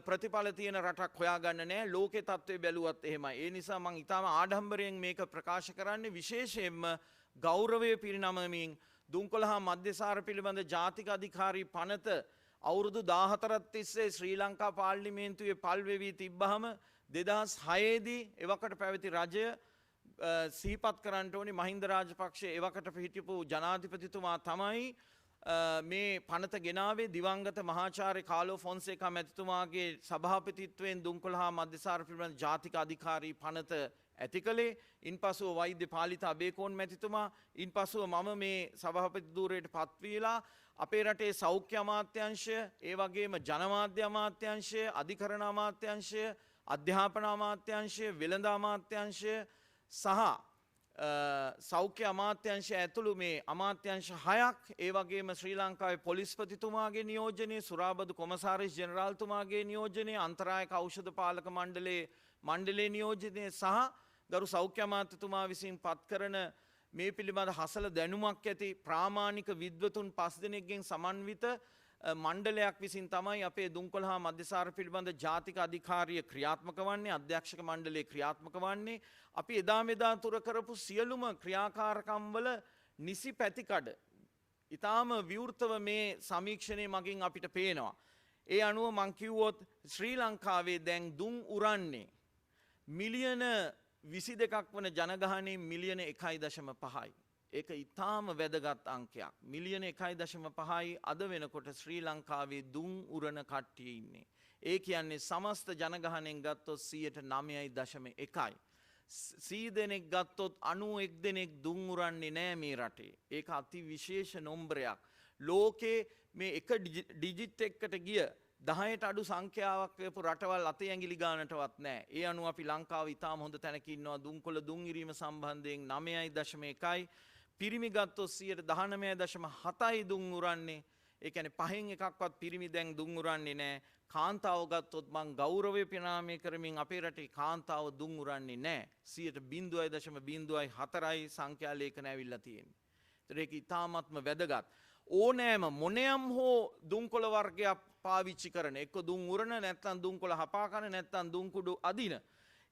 ප්‍රතිඵල තියෙන රටක් හොයාගන්න නෑ. ලෝකේ තත්ත්වය බැලුවත් එහෙමයි. ඒ නිසා මම ඊටාම ආඩම්බරයෙන් මේක ප්‍රකාශ කරන්නේ. විශේෂයෙන්ම ගෞරවය පිරිනමමින් දුම්කොළ හා මධ්‍යසාර පිළිබඳ ජාතික අධිකාරී පනත අවුරුදු 14ක් තිස්සේ ශ්‍රී ලංකා පාර්ලිමේන්තුවේ පල් වෙවි තිබ්බහම 2006 දී එවකට පැවති රජය සිහිපත් කරන්න ඕනි මහින්ද රාජපක්ෂ එවකට හිටපු ජනාධිපතිතුමා තමයි මේ පනත ගෙනාවේ. දිවංගත මහාචාර්ය කාලෝ ෆොන්සේකා මැතිතුමාගේ සභාපතිත්වයෙන් දුම්කොළ හා මධ්‍යසාර පිළිබඳ ජාතික අධිකාරී පනත ඇති කළේ. ඉන්පසුව වෛද්‍ය පාලිත අබේකෝන් මැතිතුමා, ඉන්පසුව මම මේ සභාපති ධූරයට පත්වීලා අපේ රටේ සෞඛ්‍ය අමාත්‍යංශය, ඒ වගේම ජනමාධ්‍ය අමාත්‍යංශය, අධිකරණ අමාත්‍යංශය, අධ්‍යාපන අමාත්‍යංශය, වෙළඳ අමාත්‍යංශය සහ සෞඛ්‍ය අමාත්‍යංශය ඇතුළු මේ අමාත්‍යංශ 6ක්, ඒ වගේම ශ්‍රී ලංකාවේ පොලිස්පතිතුමාගේ නියෝජනය, සුරාබදු කොමසාරිස් ජෙනරාල්තුමාගේ නියෝජනය, අන්තරායක ඖෂධ පාලක මණ්ඩලයේ නියෝජනය සහ ගරු සෞඛ්‍ය අමාත්‍යතුමා විසින් පත් කරන මේ පිළිබඳ හසල දැනුමක් ඇති ප්‍රාමාණික විද්වතුන් 5 දෙනෙක්ගෙන් සමන්විත මණ්ඩලයක් විසින් තමයි අපේ දුම්කොළ හා මධ්‍යසාර පිළිබඳ ජාතික අධිකාරිය ක්‍රියාත්මක වන්නේ, අධ්‍යක්ෂක මණ්ඩලය ක්‍රියාත්මක වන්නේ. අපි එදා තුර කරපු සියලුම ක්‍රියාකාරකම් වල නිසි පැතිකඩ ඊටාම විවෘතව මේ සමීක්ෂණය මගින් අපිට පේනවා. ඒ අනුව මං කිව්වොත් ශ්‍රී ලංකාවේ දැන් දුම් උරන්නේ මිලියන 22ක් වන ජනගහනයෙන් මිලියන 1.5යි. ඒක ඊටාම වැදගත් අංකයක්. මිලියන 1.5යි අද වෙනකොට ශ්‍රී ලංකාවේ දුම් උරන කට්ටිය ඉන්නේ. ඒ කියන්නේ සමස්ත ජනගහනයෙන් ගත්තොත් 9.1යි. 100 දෙනෙක් ගත්තොත් 91 දෙනෙක් දුම් උරන්නේ නෑ මේ රටේ. ඒක අති විශේෂ නම්බරයක්. ලෝකේ මේ එක ඩිජිට් එකකට ගිය 10ට අඩු සංඛ්‍යාවක් වේපු රටවල් අතේ ඇඟිලි ගන්නටවත් නැහැ. ඒ අනුව අපි ලංකාව ඉතාම හොඳ තැනක ඉන්නවා. දුම්කොළ දුම් ඉරීම සම්බන්ධයෙන් 9.1යි. පිරිමි ගත්තොත් 19.7යි දුම් උරන්නේ. ඒ කියන්නේ පහෙන් එකක්වත් පිරිමි දැන් දුම් උරන්නේ නැහැ. කාන්තාව ගත්තොත් මං ගෞරවය පිනාමය කරමින් අපේ රටේ කාන්තාව දුම් උරන්නේ නැහැ. 0.04යි සංඛ්‍යා ලේඛන ඇවිල්ලා තියෙන්නේ. ඒතර ඒක ඉතාමත්ම වැදගත්. ඕනෑම මොනෑම් හෝ දුම්කොළ වර්ගයක් පාවිච්චි කරන එක්ක දුම් උරන නැත්නම් දුම්කොළ හපා කන නැත්නම් දුම් කුඩු අදින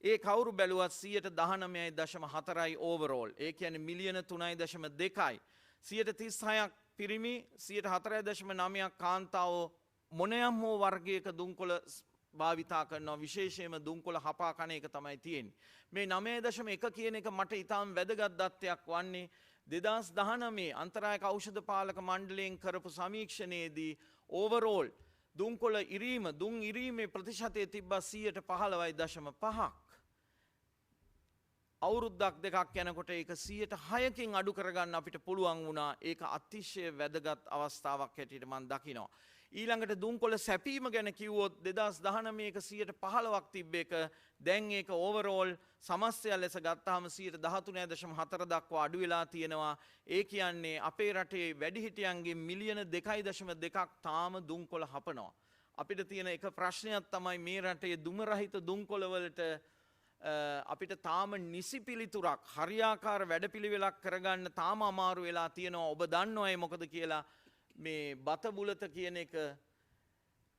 ඒ කවුරු බැලුවත් 19.4යි ඕවරෝල්. ඒ කියන්නේ මිලියන 3.2යි. 36ක් පිරිමි 4.9ක් කාන්තාවෝ මොනෑම් හෝ වර්ගයක දුම්කොළ භාවිතා කරනවා. විශේෂයෙන්ම දුම්කොළ හපා කන එක තමයි තියෙන්නේ. මේ 9.1 කියන එක මට ඉතාම වැදගත් දත්තයක් වන්නේ 2019 අන්තරායක ඖෂධ පාලක මණ්ඩලයෙන් කරපු සමීක්ෂණයේදී ඕවරෝල් දුම්කොළ ඉරීම දුම් ඉරීමේ ප්‍රතිශතය තිබ්බා 15.5ක්. අවුරුද්දක් දෙකක් යනකොට ඒක 106කින් අඩු කරගන්න අපිට පුළුවන් වුණා. ඒක අතිශය වැදගත් අවස්ථාවක් හැටියට මම දකිනවා. ඊළඟට දුම්කොළ සැපීම ගැන කිව්වොත් 2019 15ක් තිබ්බ එක දැන් ඒක ඕවරෝල් සමස්තය ලෙස ගත්තාම 13.4 දක්වා අඩු වෙලා තියෙනවා. ඒ කියන්නේ අපේ රටේ වැඩිහිටියන්ගේ මිලියන 2.2ක් තාම දුම්කොළ හපනවා. අපිට තියෙන එක ප්‍රශ්නයක් තමයි මේ රටේ දුම රහිත දුම්කොළ වලට අපිට තාම නිසි පිළිතුරක් හරියාකාර වැඩපිළිවෙලක් කරගන්න තාම අමාරු වෙලා තියෙනවා. ඔබ දන්නවා මොකද කියලා. මේ බත බුලත කියන එක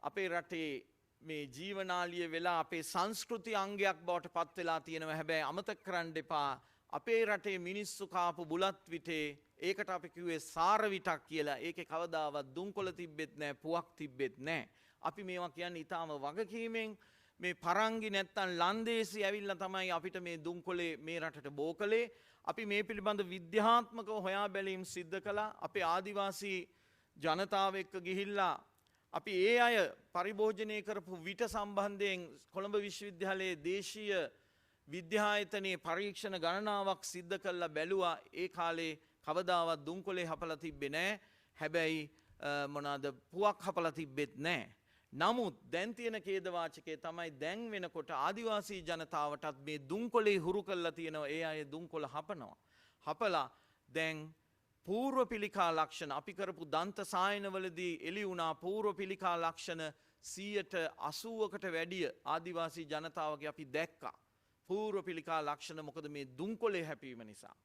අපේ රටේ මේ ජීවනාලිය වෙලා අපේ සංස්කෘති අංගයක් බවට පත් වෙලා තියෙනවා. හැබැයි අමතක කරන්න එපා අපේ රටේ මිනිස්සු කාපු බුලත් විටේ ඒකට අපි කිව්වේ සාර විටක් කියලා. ඒකේ කවදාවත් දුම්කොළ තිබ්බෙත් නැහැ, පුවක් තිබ්බෙත් නැහැ. අපි මේවා කියන්නේ ඊටාම වගකීමෙන් මේ පරංගි නැත්තම් ලන්දේසි ඇවිල්ලා තමයි අපිට මේ දුම්කොළේ මේ රටට බෝ කළේ. අපි මේ පිළිබඳ විද්‍යාත්මකව හොයා බැලීම් සිද්ධ කළා. අපේ ආදිවාසී ජනතාව එක්ක ගිහිල්ලා අපි ඒ අය පරිභෝජනය කරපු විට සම්බන්ධයෙන් කොළඹ විශ්වවිද්‍යාලයේ දේශීය විද්‍යායතනයේ පරීක්ෂණ ගණනාවක් සිද්ධ කරලා බැලුවා. ඒ කාලේ කවදාවත් දුම්කොළේ හපලා තිබ්බේ නැහැ. හැබැයි මොනවාද පුවක් හපලා තිබ්බෙත් නැහැ. නමුත් දැන් තියෙන ඛේදවාචකය තමයි දැන් වෙනකොට ආදිවාසී ජනතාවටත් මේ දුම්කොළේ හුරු කරලා තියෙනවා. ඒ අය දුම්කොළ හපනවා. හපලා දැන් පූර්ව පිළිකා ලක්ෂණ අපි කරපු දන්ත සායනවලදී එළි වුණා පූර්ව පිළිකා ලක්ෂණ 80%කට වැඩිය ආදිවාසී ජනතාවගේ අපි දැක්කා. පූර්ව පිළිකා ලක්ෂණ මොකද මේ දුම්කොළේ හැපීම නිසා.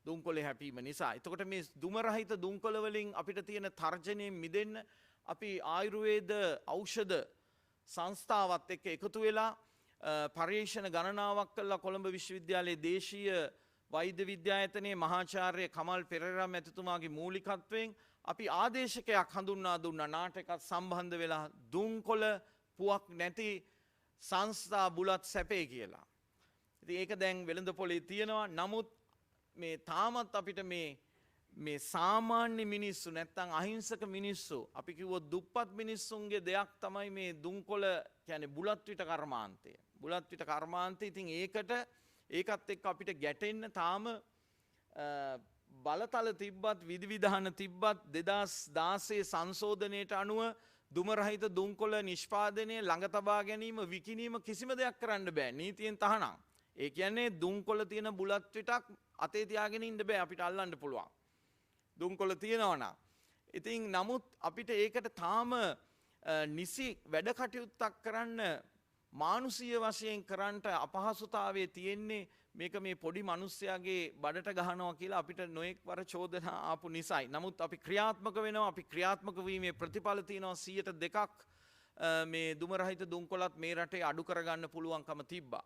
දුම්කොළේ හැපීම නිසා. එතකොට මේ දුම රහිත දුම්කොළ වලින් අපිට තියෙන තර්ජනයෙන් මිදෙන්න අපි ආයුර්වේද ඖෂධ සංස්ථාවත් එක්ක එකතු වෙලා පරීක්ෂණ ගණනාවක් කළා. කොළඹ විශ්වවිද්‍යාලයේ දේශීය වෛද්‍ය විද්‍යායතනයේ මහාචාර්ය කමල් පෙරේරා මැතිතුමාගේ මූලිකත්වයෙන් අපි ආදේශකයක් හඳුන්වා දුන්නා. නාටකත් සම්බන්ධ වෙලා දුම්කොළ පුවක් නැති සංස්ථා බුලත් සැපේ කියලා. ඉතින් ඒක දැන් වෙළඳ පොලේ තියෙනවා. නමුත් මේ තාමත් අපිට මේ සාමාන්‍ය මිනිස්සු නැත්තම් අහිංසක මිනිස්සු අපි කිව්වොත් දුප්පත් මිනිස්සුන්ගේ දෙයක් තමයි මේ දුම්කොළ කියන්නේ බුලත් විට කර්මාන්තය. බුලත් විට කර්මාන්තය. ඉතින් ඒකත් එක්ක අපිට ගැටෙන්න තාම බලතල තිබ්බත් විධිවිධාන තිබ්බත් 2016 සංශෝධනයට අනුව දුම රහිත දුම්කොළ නිෂ්පාදනය ළඟ තබා ගැනීම විකිණීම කිසිම දෙයක් කරන්න බෑ. නීතියෙන් තහනම්. ඒ කියන්නේ දුම්කොළ තියෙන බුලත් විටක් අතේ තියාගෙන ඉන්න බෑ. අපිට අල්ලන්න පුළුවන්. දුම්කොළ තියෙනවා නම්. ඉතින් නමුත් අපිට ඒකට තාම නිසි වැඩ කටයුත්තක් කරන්න මානුෂීය වශයෙන් කරන්නට අපහසුතාවයේ තියෙන්නේ මේක මේ පොඩි මිනිස්සයාගේ බඩට ගහනවා කියලා අපිට නොඑක් වර චෝදනා ආපු නිසායි. නමුත් අපි ක්‍රියාත්මක වෙනවා. අපි ක්‍රියාත්මක වීමේ ප්‍රතිඵල තියෙනවා 2% මේ දුම රහිත දුම්කොළත් මේ රටේ අඩු කරගන්න පුළුවන්කම තිබ්බා.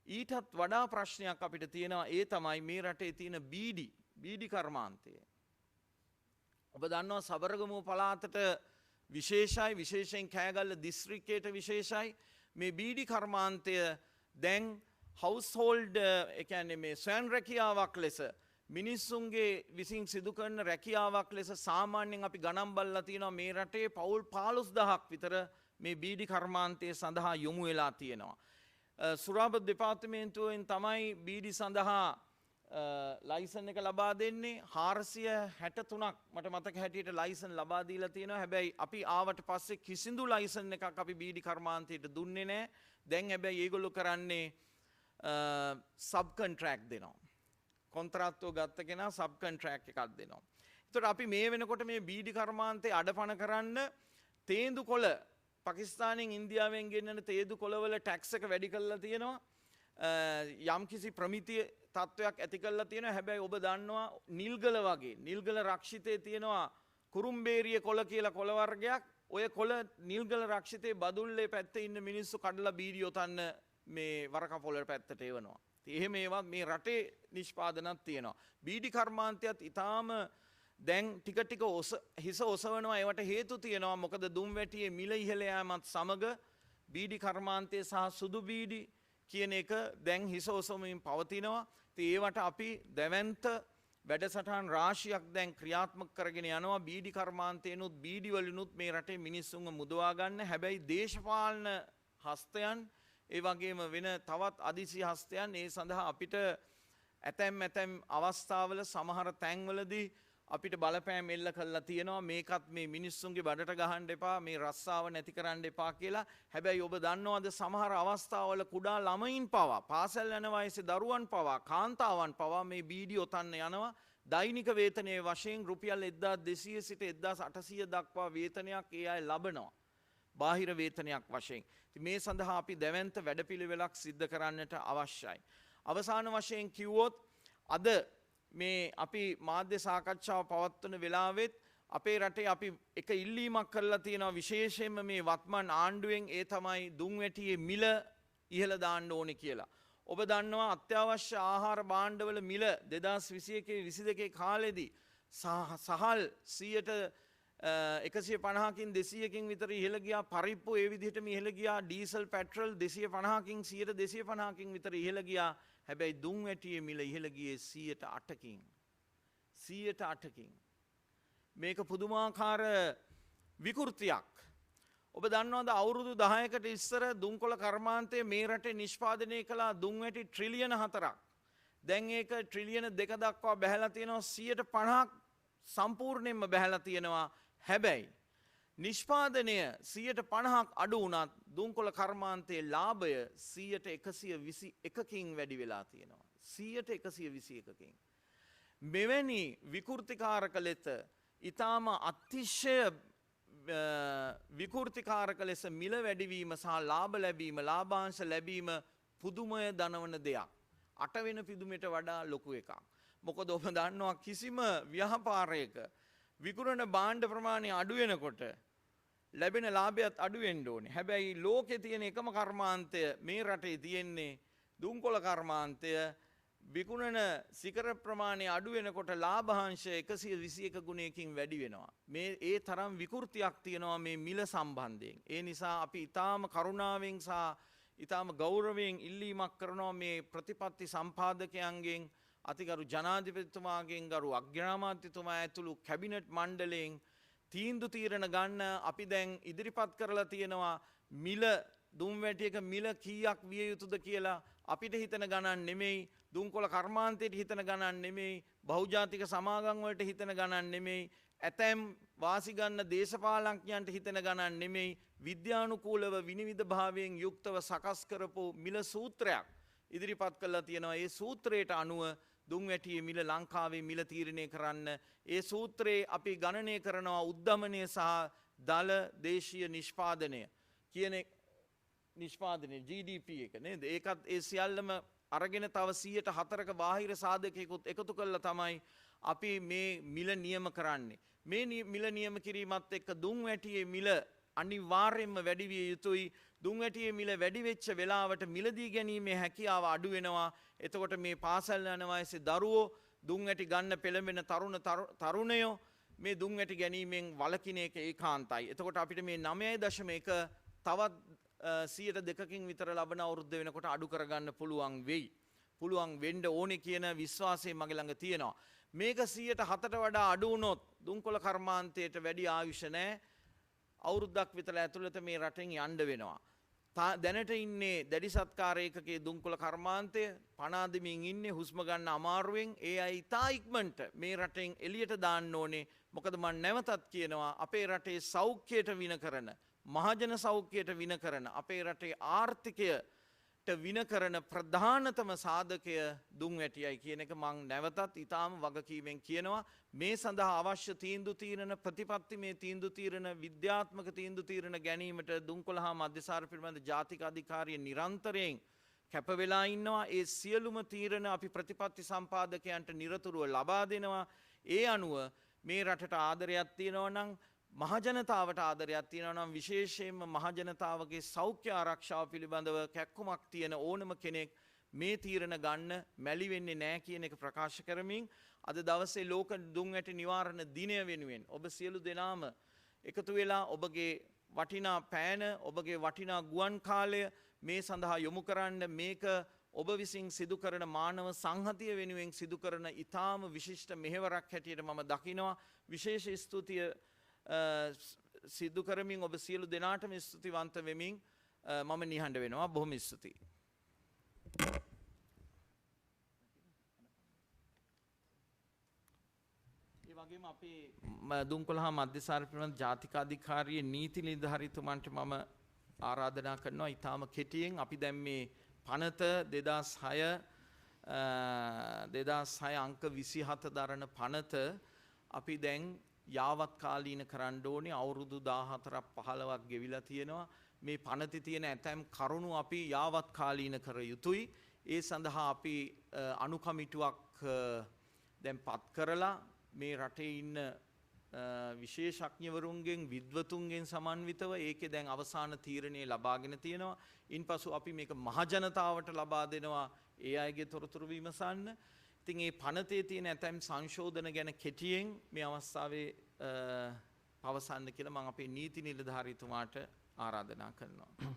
ඊටත් වඩා ප්‍රශ්නයක් අපිට තියෙනවා. ඒ තමයි මේ රටේ තියෙන බීඩි කර්මාන්තය. ඔබ දන්නවා සබරගමුව පළාතට විශේෂයි, විශේෂයෙන් කෑගල්ල දිස්ත්‍රික්කයට විශේෂයි. මේ බීඩි කර්මාන්තය දැන් හවුස්හෝල්ඩ් ඒ කියන්නේ මේ ස්වයං රැකියාවක් ලෙස මිනිස්සුන්ගේ විසින් සිදු කරන රැකියාවක් ලෙස සාමාන්‍යයෙන් අපි ගණන් බලලා තියෙනවා මේ රටේ පවුල් 15000ක් විතර මේ බීඩි කර්මාන්තය සඳහා යොමු වෙලා තියෙනවා. සුරාබත් දෙපාර්තමේන්තුවෙන් තමයි බීඩි සඳහා ලයිසන් එක ලබා දෙන්නේ. 463ක් මට මතක හැටියට ලයිසන් ලබා දීලා තියෙනවා. හැබැයි අපි ආවට පස්සේ කිසිදු ලයිසන් එකක් අපි බීඩි කර්මාන්තයට දුන්නේ නැහැ. දැන් හැබැයි ඒගොල්ලෝ කරන්නේ සබ් කොන්ට්‍රැක්ට් දෙනවා. කොන්ත්‍රාත්තුව ගත්ත කෙනා සබ් කොන්ට්‍රැක්ට් එකක් දෙනවා. ඒතකොට අපි මේ වෙනකොට මේ බීඩි කර්මාන්තේ අඩපණ කරන්න තේන්දු කොළ පාකිස්තානෙන් ඉන්දියාවෙන් ගෙන්නන තේදු කොළවල ටැක්ස් එක වැඩි කරලා තියෙනවා. යම්කිසි ප්‍රමිතිය තත්ත්වයක් ඇති කරලා තියෙනවා. හැබැයි ඔබ දන්නවා නිල්ගල වගේ නිල්ගල රක්ෂිතයේ තියෙනවා කුරුම්බේරිය කොළ කියලා කොළ වර්ගයක්. ඔය කොළ නිල්ගල රක්ෂිතයේ බදුල්ලේ පැත්තේ ඉන්න මිනිස්සු කඩලා බීඩි ඔතන්න මේ වරකපොළ පැත්තට එවනවා. එහෙම ඒවත් මේ රටේ නිෂ්පාදනක් තියෙනවා. බීඩි කර්මාන්තයත් ඊටාම දැන් ටික ටික හිස ඔසවනවා. ඒවට හේතු තියෙනවා. මොකද දුම් වැටියේ මිල ඉහළ යාමත් සමග බීඩි කර්මාන්තය සහ සුදු බීඩි කියන එක දැන් හිස ඔසවමින් පවතිනවා. ඉතින් ඒවට අපි දැවැන්ත වැඩසටහන් රාශියක් දැන් ක්‍රියාත්මක කරගෙන යනවා. බීඩි කර්මාන්තයනොත් බීඩි වලිනුත් මේ රටේ මිනිස්සුන්ව මුදවා ගන්න. හැබැයි දේශපාලන හස්තයන් ඒ වගේම වෙන තවත් අදිසි හස්තයන් ඒ සඳහා අපිට ඇතැම් අවස්ථාවල සමහර තැන්වලදී අපිට බලපෑම් එල්ල කරලා තියෙනවා. මේකත් මේ මිනිස්සුන්ගේ බඩට ගහන්න එපා, මේ රස්සාව නැති කරන්න එපා කියලා. හැබැයි ඔබ දන්නවද සමහර අවස්ථාවල කුඩා ළමයින් පවා, පාසල් යන වයසේ දරුවන් පවා, කාන්තාවන් පවා මේ බීඩි ඔතන්න යනවා. දෛනික වේතනයේ වශයෙන් රුපියල් 1200 සිට 1800 දක්වා වේතනයක් ඒ අය ලබනවා. බාහිර වේතනයක් වශයෙන්. මේ සඳහා අපි දැවැන්ත වැඩපිළිවෙලක් සිද්ධ කරන්නට අවශ්‍යයි. අවසාන වශයෙන් කිව්වොත් අද මේ අපි මාධ්‍ය සාකච්ඡාව පවත්වන වෙලාවෙත් අපේ රටේ අපි එක ඉල්ලීමක් කරලා තියෙනවා විශේෂයෙන්ම මේ වත්මන් ආණ්ඩුවෙන්. ඒ තමයි දුම් වැටියේ මිල ඉහළ දාන්න ඕනේ කියලා. ඔබ දන්නවා අත්‍යවශ්‍ය ආහාර භාණ්ඩවල මිල 2021-22 කාලෙදී සහල් 150කින් 200කින් විතර ඉහළ ගියා. පරිප්පු ඒ විදිහටම ඉහළ ගියා. ඩීසල් පෙට්‍රල් 250කින් 250කින් විතර ඉහළ ගියා. හැබැයි දුම් වැටියේ මිල ඉහළ ගියේ 108කින්. 108කින්. මේක පුදුමාකාර විකෘතියක්. ඔබ දන්නවද අවුරුදු 10කට ඉස්සර දුම්කොළ කර්මාන්තය මේ රටේ නිෂ්පාදනය කළා දුම් වැටි ට්‍රිලියන 4ක්. දැන් ඒක ට්‍රිලියන 2 දක්වා බැහැලා තියෙනවා. 150ක් සම්පූර්ණයෙන්ම බැහැලා තියෙනවා. හැබැයි නිෂ්පාදනය 150ක් අඩු වුණත් දුම්කොළ කර්මාන්තයේ ලාභය 121කින් වැඩි වෙලා තියෙනවා. 121කින්. මෙවැනි විකෘතිකාරක ලෙස ඊටාම අතිශය විකෘතිකාරක ලෙස මිල වැඩිවීම සහ ලාභ ලැබීම, ලාභාංශ ලැබීම පුදුමය දනවන දෙයක්. අට වෙන පිදුමට වඩා ලොකු එකක්. මොකද ඔබ දන්නවා කිසිම ව්‍යාපාරයක විකුණන භාණ්ඩ ප්‍රමාණය අඩු වෙනකොට ලැබෙන ලාභයත් අඩු වෙන්න ඕනේ. හැබැයි ලෝකේ තියෙන එකම කර්මාන්තය මේ රටේ තියෙන්නේ දුම්කොළ කර්මාන්තය. විකුණන සිකර ප්‍රමාණය අඩු වෙනකොට ලාභාංශ 121 ගුණයකින් වැඩි වෙනවා. මේ ඒ තරම් විකෘතියක් තියෙනවා මේ මිල සම්බන්ධයෙන්. ඒ නිසා අපි ඊටාම කරුණාවෙන් සහ ඊටාම ගෞරවයෙන් ඉල්ලීමක් කරනවා මේ ප්‍රතිපත්ති සම්පාදකයන්ගෙන්, අතිගරු ජනාධිපතිතුමාගෙන්, ගරු අග්‍රාමාත්‍යතුමා ඇතුළු කැබිනට් මණ්ඩලයෙන් තීන්දුව තීරණ ගන්න. අපි දැන් ඉදිරිපත් කරලා තියෙනවා මිල දුම් වැටියක මිල කීයක් විය යුතුද කියලා. අපිට හිතන ගණන් නෙමෙයි, දුම්කොළ කර්මාන්තයට හිතන ගණන් නෙමෙයි, බහුජාතික සමාගම් වලට හිතන ගණන් නෙමෙයි, ඇතැම් වාසි ගන්න දේශපාලඥයන්ට හිතන ගණන් නෙමෙයි, විද්‍යානුකූලව විනිවිද භාවයෙන් යුක්තව සකස් කරපු මිල සූත්‍රයක් ඉදිරිපත් කළා තියෙනවා. ඒ සූත්‍රයට අනුව දුම් වැටියේ මිල ලංකාවේ මිල තීරණය කරන්න. ඒ සූත්‍රයේ අපි ගණනය කරනවා උද්දමනය සහ දල දේශීය නිෂ්පාදනය කියන නිෂ්පාදනය GDP එක නේද? ඒකත් ඒ සියල්ලම අරගෙන තව 104ක බාහිර සාධකයකුත් එකතු කරලා තමයි අපි මේ මිල නියම කරන්නේ. මේ මිල නියම කිරීමත් එක්ක දුම් වැටියේ මිල අනිවාර්යයෙන්ම වැඩි විය යුතුයි. දුම් වැටියේ මිල වැඩි වෙච්ච වෙලාවට මිලදී ගැනීමේ හැකියාව අඩු වෙනවා. එතකොට මේ පාසල් යන වයසේ දරුවෝ දුම් වැටි ගන්න පෙළඹෙන තරුණයෝ මේ දුම් වැටි ගැනීමෙන් වළකින එක ඒකාන්තයි. එතකොට අපිට මේ 9.1 තවත් 102කින් විතර ලබන අවුරුද්ද වෙනකොට අඩු කරගන්න පුළුවන් වෙයි. පුළුවන් වෙන්න ඕනේ කියන විශ්වාසය මගේ ළඟ තියෙනවා. මේක 107ට වඩා අඩු වුණොත් දුම්කොළ කර්මාන්තයට වැඩි ආයුෂ නැහැ. අවුරුද්දක් විතර ඇතුළත මේ රටෙන් යන්න වෙනවා. දැනට ඉන්නේ දැඩි සත්කාර ඒකකයේ දුම්කොළ කර්මාන්තය පණ අදමින් ඉන්නේ හුස්ම ගන්න අමාරුවෙන්. ඒ අය ඉතා ඉක්මනට මේ රටෙන් එළියට දාන්න ඕනේ. මොකද මම නැවතත් කියනවා අපේ රටේ සෞඛ්‍යයට වින කරන, මහජන සෞඛ්‍යයට වින කරන, අපේ රටේ ආර්ථිකය වින කරන ප්‍රධානතම සාධකය දුම් වැටියයි කියන එක මං නැවතත් ඊටාම වගකීමෙන් කියනවා. මේ සඳහා අවශ්‍ය තීන්දුව తీරන ප්‍රතිපත්ති මේ තීන්දුව తీරන විද්‍යාත්මක තීන්දුව తీරන ගැනීමට දුම්කොළ හා මධ්‍යසාර පිළිබඳ ජාතික අධිකාරිය නිරන්තරයෙන් කැප වෙලා ඉන්නවා. ඒ සියලුම තීරණ අපි ප්‍රතිපත්ති සම්පාදකයන්ට නිරතුරුව ලබා දෙනවා. ඒ අනුව මේ රටට ආදරයක් තියෙනවා නම් මහජනතාවට ආදරයක් තියෙනවා නම් විශේෂයෙන්ම මහජනතාවගේ සෞඛ්‍ය ආරක්ෂාව පිළිබඳව කැක්කුමක් තියෙන ඕනම කෙනෙක් මේ තීරණ ගන්න මැලි වෙන්නේ නැහැ කියන එක ප්‍රකාශ කරමින් අද දවසේ ලෝක දුම් වැටි නිවාරණ දිනය වෙනුවෙන් ඔබ සියලු දෙනාම එකතු වෙලා ඔබගේ වටිනා පෑන ඔබගේ වටිනා ගුවන් කාලය මේ සඳහා යොමු කරන්න මේක ඔබ විසින් සිදු කරන මානව සංහතිය වෙනුවෙන් සිදු කරන ඊටාම විශිෂ්ට මෙහෙවරක් හැටියට මම දකිනවා. විශේෂ ස්තුතිය සිදු කරමින් ඔබ සියලු දෙනාටම ස්තුතිවන්ත වෙමින් මම නිහඬ වෙනවා. බොහොම ස්තුතියි. ඒ වගේම අපේ දුම්කොළ හා මධ්‍යසාර පිළිබඳ ජාතික අධිකාරියේ නීති නිලධාරීතුමන්ට මම ආරාධනා කරනවා ඊටාම කෙටියෙන් අපි දැන් මේ පනත 2006 අංක 27 දරන පනත අපි දැන් යාවත් කාලීන කරන්න ඕනේ. අවුරුදු 14ක් 15ක් ගෙවිලා තියෙනවා. මේ පනතේ තියෙන ඇතැම් කරුණු අපි යාවත් කාලීන කර යුතුයි. ඒ සඳහා අපි අනුකමිටුවක් දැන් පත් කරලා මේ රටේ ඉන්න විශේෂඥවරුන්ගෙන් විද්වතුන්ගෙන් සමන්විතව ඒකේ දැන් අවසාන තීරණය ලබාගෙන තියෙනවා. ඉන්පසු අපි මේක මහජනතාවට ලබා දෙනවා ඒ අයගේ තොරතුරු විමසන්න. ඉතින් මේ පනතේ තියෙන ඇතැම් සංශෝධන ගැන කෙටියෙන් මේ අවස්ථාවේ පවසන්න කියලා මම අපේ නීති නිලධාරීතුමාට ආරාධනා කරනවා.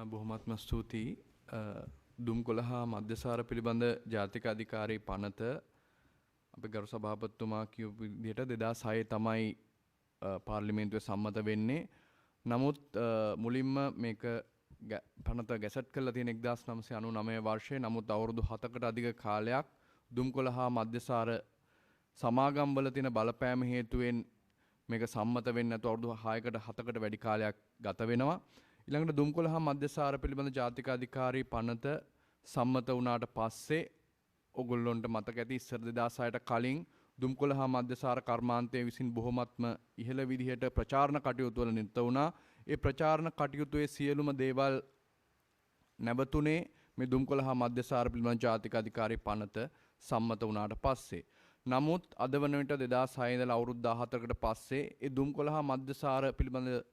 බොහොමත්ම ස්තුතියි. දුම්කොළ හා මධ්‍යසාර පිළිබඳ ජාතික අධිකාරී පනත අපේ ගරු සභාපතිතුමා කියපු විදිහට 2006 තමයි පාර්ලිමේන්තුවේ සම්මත වෙන්නේ. නමුත් මුලින්ම මේක පනත ගැසට් කරලා තියෙන 1999 වර්ෂයේ. නමුත් අවුරුදු 7කට අධික කාලයක් දුම්කොළ හා මධ්‍යසාර සමාගම්වල තියෙන බලපෑම හේතුවෙන් මේක සම්මත වෙන්නේ නැතුව අවුරුදු 6කට 7කට වැඩි කාලයක් ගත වෙනවා. ඊළඟට දුම්කොළ හා මධ්‍යසාර පිළිබඳ ජාතික අධිකාරී පනත සම්මත වුණාට පස්සේ ඔගොල්ලොන්ට මතක ඇති ඉස්සර 2006ට කලින් දුම්කොළ හා මධ්‍යසාර කර්මාන්තය විසින් බොහොමත්ම ඉහළ විදිහට ප්‍රචාරණ කටයුතු වල නිරත වුණා. ඒ ප්‍රචාරණ කටයුතුයේ සියලුම දේවල් නැවතුනේ මේ දුම්කොළ හා මධ්‍යසාර පිළිබඳ ජාතික අධිකාරී පනත සම්මත වුණාට පස්සේ. නමුත් අද වන විට 2006 ඉඳලා අවුරුදු 14කට පස්සේ ඒ දුම්කොළ හා මධ්‍යසාර පිළිබඳ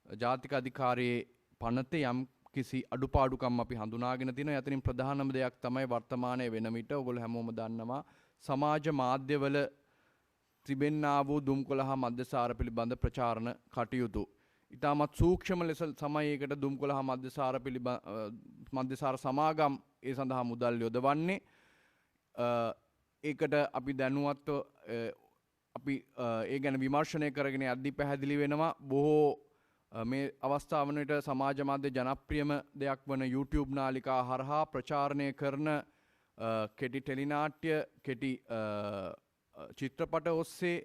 ජාතික අධිකාරියේ පනතේ යම් කිසි අඩුපාඩුකම් අපි හඳුනාගෙන තිනවා. යතනින් ප්‍රධානම දෙයක් තමයි වර්තමානයේ වෙන විට ඔයගොල්ලෝ හැමෝම දන්නවා සමාජ මාධ්‍යවල තිබෙන්නා වූ දුම්කොළ හා මධ්‍යසාර පිළිබඳ ප්‍රචාරණ කටයුතු. ඉතාමත් සූක්ෂම ලෙස සමයයකට දුම්කොළ හා මධ්‍යසාර සමාගම් ඒ සඳහා මුදල් යොදවන්නේ. ඒකට අපි දැනුවත්ව අපි ඒ ගැන විමර්ශනය කරගෙන යද්දී පැහැදිලි වෙනවා බොහෝ මේ අවස්ථාව වන විට සමාජ මාධ්‍ය ජනප්‍රියම දෙයක් වන YouTube නාලිකා හරහා ප්‍රචාරණය කරන කෙටි ටෙලිනාට්‍ය කෙටි චිත්‍රපට ඔස්සේ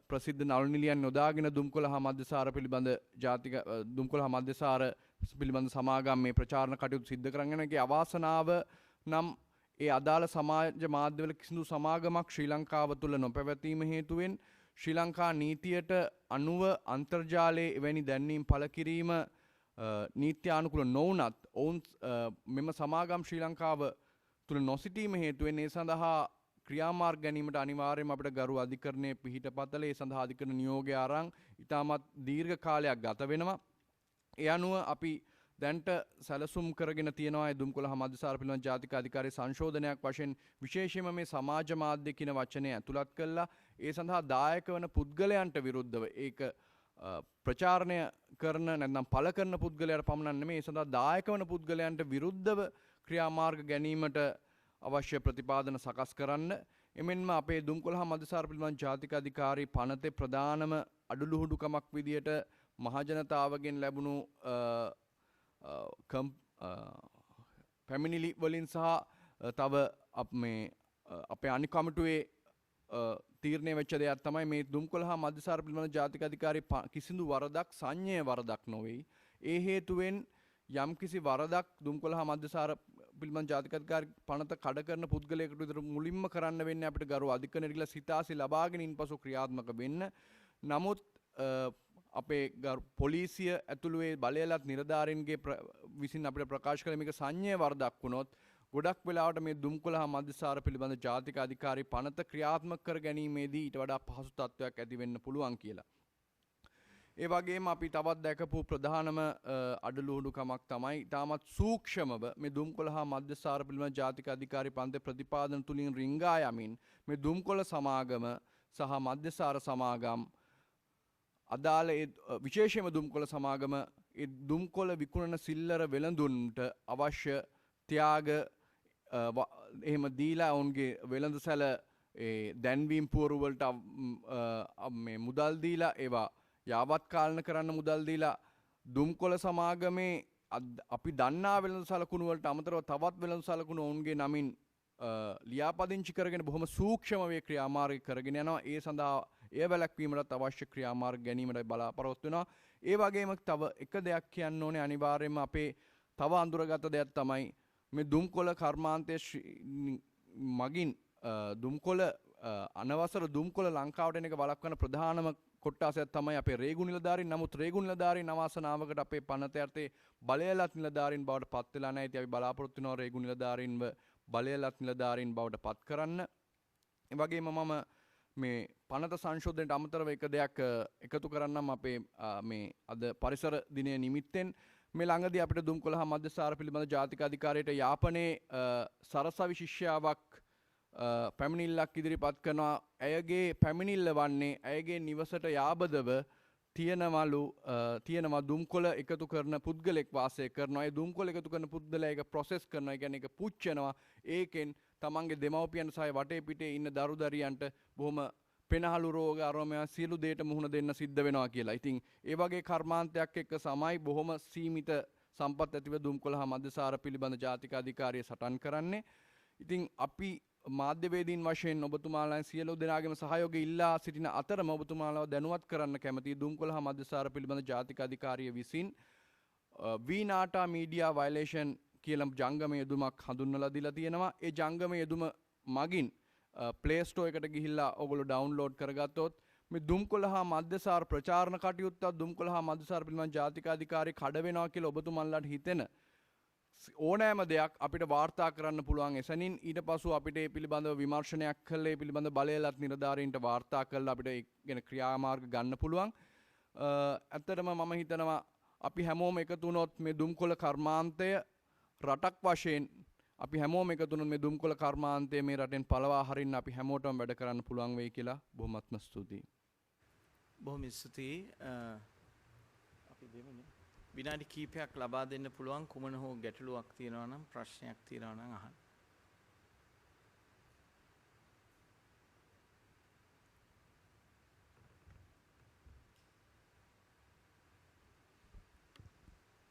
ප්‍රසිද්ධ නළු නිලියන් යොදාගෙන දුම්කොළ හා මධ්‍යසාර පිළිබඳ ජාතික දුම්කොළ හා මධ්‍යසාර පිළිබඳ සමාගම් මේ ප්‍රචාරණ කටයුතු සිද්ධ කරගෙන යනකේ අවාසනාව නම් ඒ අදාළ සමාජ මාධ්‍යවල කිසිදු සමාගමක් ශ්‍රී ලංකාව තුළ නොපැවතීම හේතුවෙන් ශ්‍රී ලංකා නීතියට අනුව අන්තර්ජාලයේ එවැනි දැන්වීම් පළ කිරීම නීත්‍යානුකූල නොවුනත් ඔවුන් මෙම සමාගම් ශ්‍රී ලංකාව තුළ නොසිටීම හේතුවෙන් ඒ සඳහා ක්‍රියාමාර්ග ගැනීමට අනිවාර්යයෙන්ම අපිට ගරු අධිකරණයේ පිහිටපතල ඒ සඳහා අධිකරණ නියෝගය අරන් ඉතාමත් දීර්ඝ කාලයක් ගත වෙනවා. ඒ අනුව අපි දැන්ට සැලසුම් කරගෙන තියෙනවා ඒ දුම්කොළ හා මධ්‍යසාර පිළිබඳ ජාතික අධිකාරී සංශෝධනයක් වශයෙන් විශේෂයෙන්ම මේ සමාජ මාධ්‍ය කියන වචනය ඇතුළත් කළා. ඒ සඳහා දායක වන පුද්ගලයන්ට විරුද්ධව ඒක ප්‍රචාරණය කරන නැත්නම් පළ කරන පුද්ගලයාට පමණක් නෙමෙයි ඒ සඳහා දායක වන පුද්ගලයන්ට විරුද්ධව ක්‍රියාමාර්ග ගැනීමට අවශ්‍ය ප්‍රතිපාදන සකස් කරන්න. එමෙන්ම අපේ දුම්කොළ හා මධ්‍යසාර පිළිබඳ ජාතික අධිකාරී පනතේ ප්‍රධානම අඩලුහුඩුකමක් විදියට මහජනතාවගෙන් ලැබුණු පැමිණිලි වලින් සහ තව අපේ අනිකමිටුවේ තීරණය වෙච්ච දෙයක් තමයි මේ දුම්කොළ හා මධ්‍යසාර පිළිබඳ ජාතික අධිකාරී කිසිදු වරදක් සංඤ්ඤය වරදක් නොවේ. ඒ හේතුවෙන් යම් කිසි වරදක් දුම්කොළ හා මද්‍යසාර පිළිබඳ ජාතික අධිකාරී පනත කඩ කරන පුද්ගලයෙකුට විතර මුලින්ම කරන්න වෙන්නේ අපිට ගරු අධිකරණයට ගිහලා සිතාසි ලබාගෙන ඉන්පසු ක්‍රියාත්මක වෙන්න. නමුත් අපේ පොලිසිය ඇතුළු ඒ බලයලත් නිලධාරීන්ගේ විසින් අපිට ප්‍රකාශ කළ මේක සංඥා වරදක් වුණොත් ගොඩක් වෙලාවට මේ දුම්කොළ හා මද්‍යසාර පිළිබඳ ජාතික අධිකාරී පනත ක්‍රියාත්මක කර ගැනීමේදී ඊට වඩා පහසු තත්ත්වයක් ඇති වෙන්න පුළුවන් කියලා. ඒ වගේම අපි තවත් දැකපු ප්‍රධානම අඩලුහුඩුකමක් තමයි ඉතාමත් සූක්ෂමව මේ දුම්කොළ හා මද්‍යසාර පිළිබඳ ජාතික අධිකාරී පන්තේ ප්‍රතිපාදන තුලින් රිංගා යමින් මේ දුම්කොළ සමාගම සහ මද්‍යසාර සමාගම් අදාළ විශේෂයෙන්ම දුම්කොළ සමාගම ඒ දුම්කොළ විකුණන සිල්ලර වෙළඳුන්ට අවශ්‍ය ත්‍යාග එහෙම දීලා ඔවුන්ගේ වෙළඳසැල දැන්වීම් පුවරු වලට මේ මුදල් දීලා ඒවා යාවත් කාලන කරන්න මුදල් දීලා දුම්කොළ සමාගමේ අපි දන්නා වෙළඳ සලකුණු වලට අමතරව තවත් වෙළඳ සලකුණු ඔවුන්ගේ නමින් ලියාපදිංචි කරගෙන බොහොම සූක්ෂම වේ ක්‍රියාමාර්ග කරගෙන යනවා. ඒ සඳහා එය වැළැක්වීමට අවශ්‍ය ක්‍රියාමාර්ග ගැනීමට බලාපොරොත්තු වෙනවා. ඒ වගේම තව එක දෙයක් කියන්න ඕනේ අනිවාර්යයෙන්ම අපේ තව අඳුරගත දෙයක් තමයි මේ දුම්කොළ කර්මාන්තයේ මගින් දුම්කොළ අනවසර දුම්කොළ ලංකාවට එන එක වළක්වන ප්‍රධානම කොට්ටාසයක් තමයි අපේ රේගු නිලධාරීන්. නමුත් රේගු නිලධාරීන් අවාසනාවකට අපේ පනත යටතේ බලයලත් නිලධාරීන් බවට පත් වෙලා නැහැ. ඉතින් අපි බලාපොරොත්තු වෙනවා රේගු නිලධාරීන්ව බලයලත් නිලධාරීන් බවට පත් කරන්න. ඒ වගේම මම මේ පනත සංශෝධනයට අමතරව එක දෙයක් එකතු කරන්නම් අපේ මේ අද පරිසර දිනය නිමිත්තෙන්. මේ ළඟදී අපිට දුම්කොළ හා මද්‍යසාර පිළිබඳ ජාතික අධිකාරියට යාපනයේ සරසවි ශිෂ්‍යාවක් පැමිණිල්ලක් ඉදිරිපත් කරනවා. ඇයගේ පැමිණිල්ල වන්නේ ඇයගේ නිවසට යාබදව තියෙනවා දුම්කොළ එකතු කරන පුද්ගලෙක් වාසය කරනවා. ඒ දුම්කොළ එකතු කරන පුද්ගලයා ඒක ප්‍රොසෙස් කරනවා. ඒ කියන්නේ ඒක පුච්චනවා. ඒකෙන් තමන්ගේ දෙමව්පියන් සහ වටේ පිටේ ඉන්න දරු දරියන්ට බොහොම පෙනහළු රෝග අරෝමයා සියලු දේට මුහුණ දෙන්න සිද්ධ වෙනවා කියලා. ඉතින් ඒ වගේ කර්මාන්තයක් එක්ක සමයි බොහොම සීමිත සම්පත් ඇතිව දුම්කොළ හා මද්‍යසාර පිළිබඳ ජාතික අධිකාරිය සටන් කරන්නේ. ඉතින් අපි මාධ්‍යවේදීන් වශයෙන් ඔබතුමාලාන් සියලු දෙනාගේම සහයෝගය ඉල්ලා සිටින අතරම ඔබතුමාලාව දැනුවත් කරන්න කැමතියි දුම්කොළ හා මද්‍යසාර පිළිබඳ ජාතික අධිකාරිය විසින් වීනාටා මීඩියා වයලේෂන් කියලා ජංගම යෙදුමක් හඳුන්වලා දීලා තියෙනවා. ඒ ජංගම යෙදුම මගින් ප්ලේ ස්ටෝර් එකට ගිහිල්ලා ඔයගොල්ලෝ ඩවුන්ලෝඩ් කරගත්තොත් මේ දුම්කොළ හා මද්‍යසාර ප්‍රචාරණ කටයුත්ත දුම්කොළ හා මද්‍යසාර පිළිබඳ ජාතික අධිකාරිය කඩ වෙනවා කියලා ඔබතුමන්ලාට හිතෙන ඕනෑම දෙයක් අපිට වාර්තා කරන්න පුළුවන්. එසැනින් ඊට පසු අපිට ඒ පිළිබඳව විමර්ශනයක් කළා. ඒ පිළිබඳ බලයලත් නිලධාරීන්ට වාර්තා කළා අපිට ඒ ගැන ක්‍රියාමාර්ග ගන්න පුළුවන්. ඇත්තටම මම හිතනවා අපි හැමෝම එකතු වුණොත් මේ දුම්කොළ කර්මාන්තය රටක් වශයෙන් අපි හැමෝම එකතු වුණොත් මේ දුම්කොළ කර්මාන්තය මේ රටෙන් පළවා හරින්න අපි හැමෝටම වැඩ කරන්න පුළුවන් වෙයි කියලා බොහොමත්ම ස්තුතියි. බොහොම ස්තුතියි. අපි දෙමුනේ විනාඩි කීපයක් ලබා දෙන්න පුළුවන් කුමන හෝ ගැටලුවක් තියෙනවා නම් ප්‍රශ්නයක් තියෙනවා නම් අහන්න.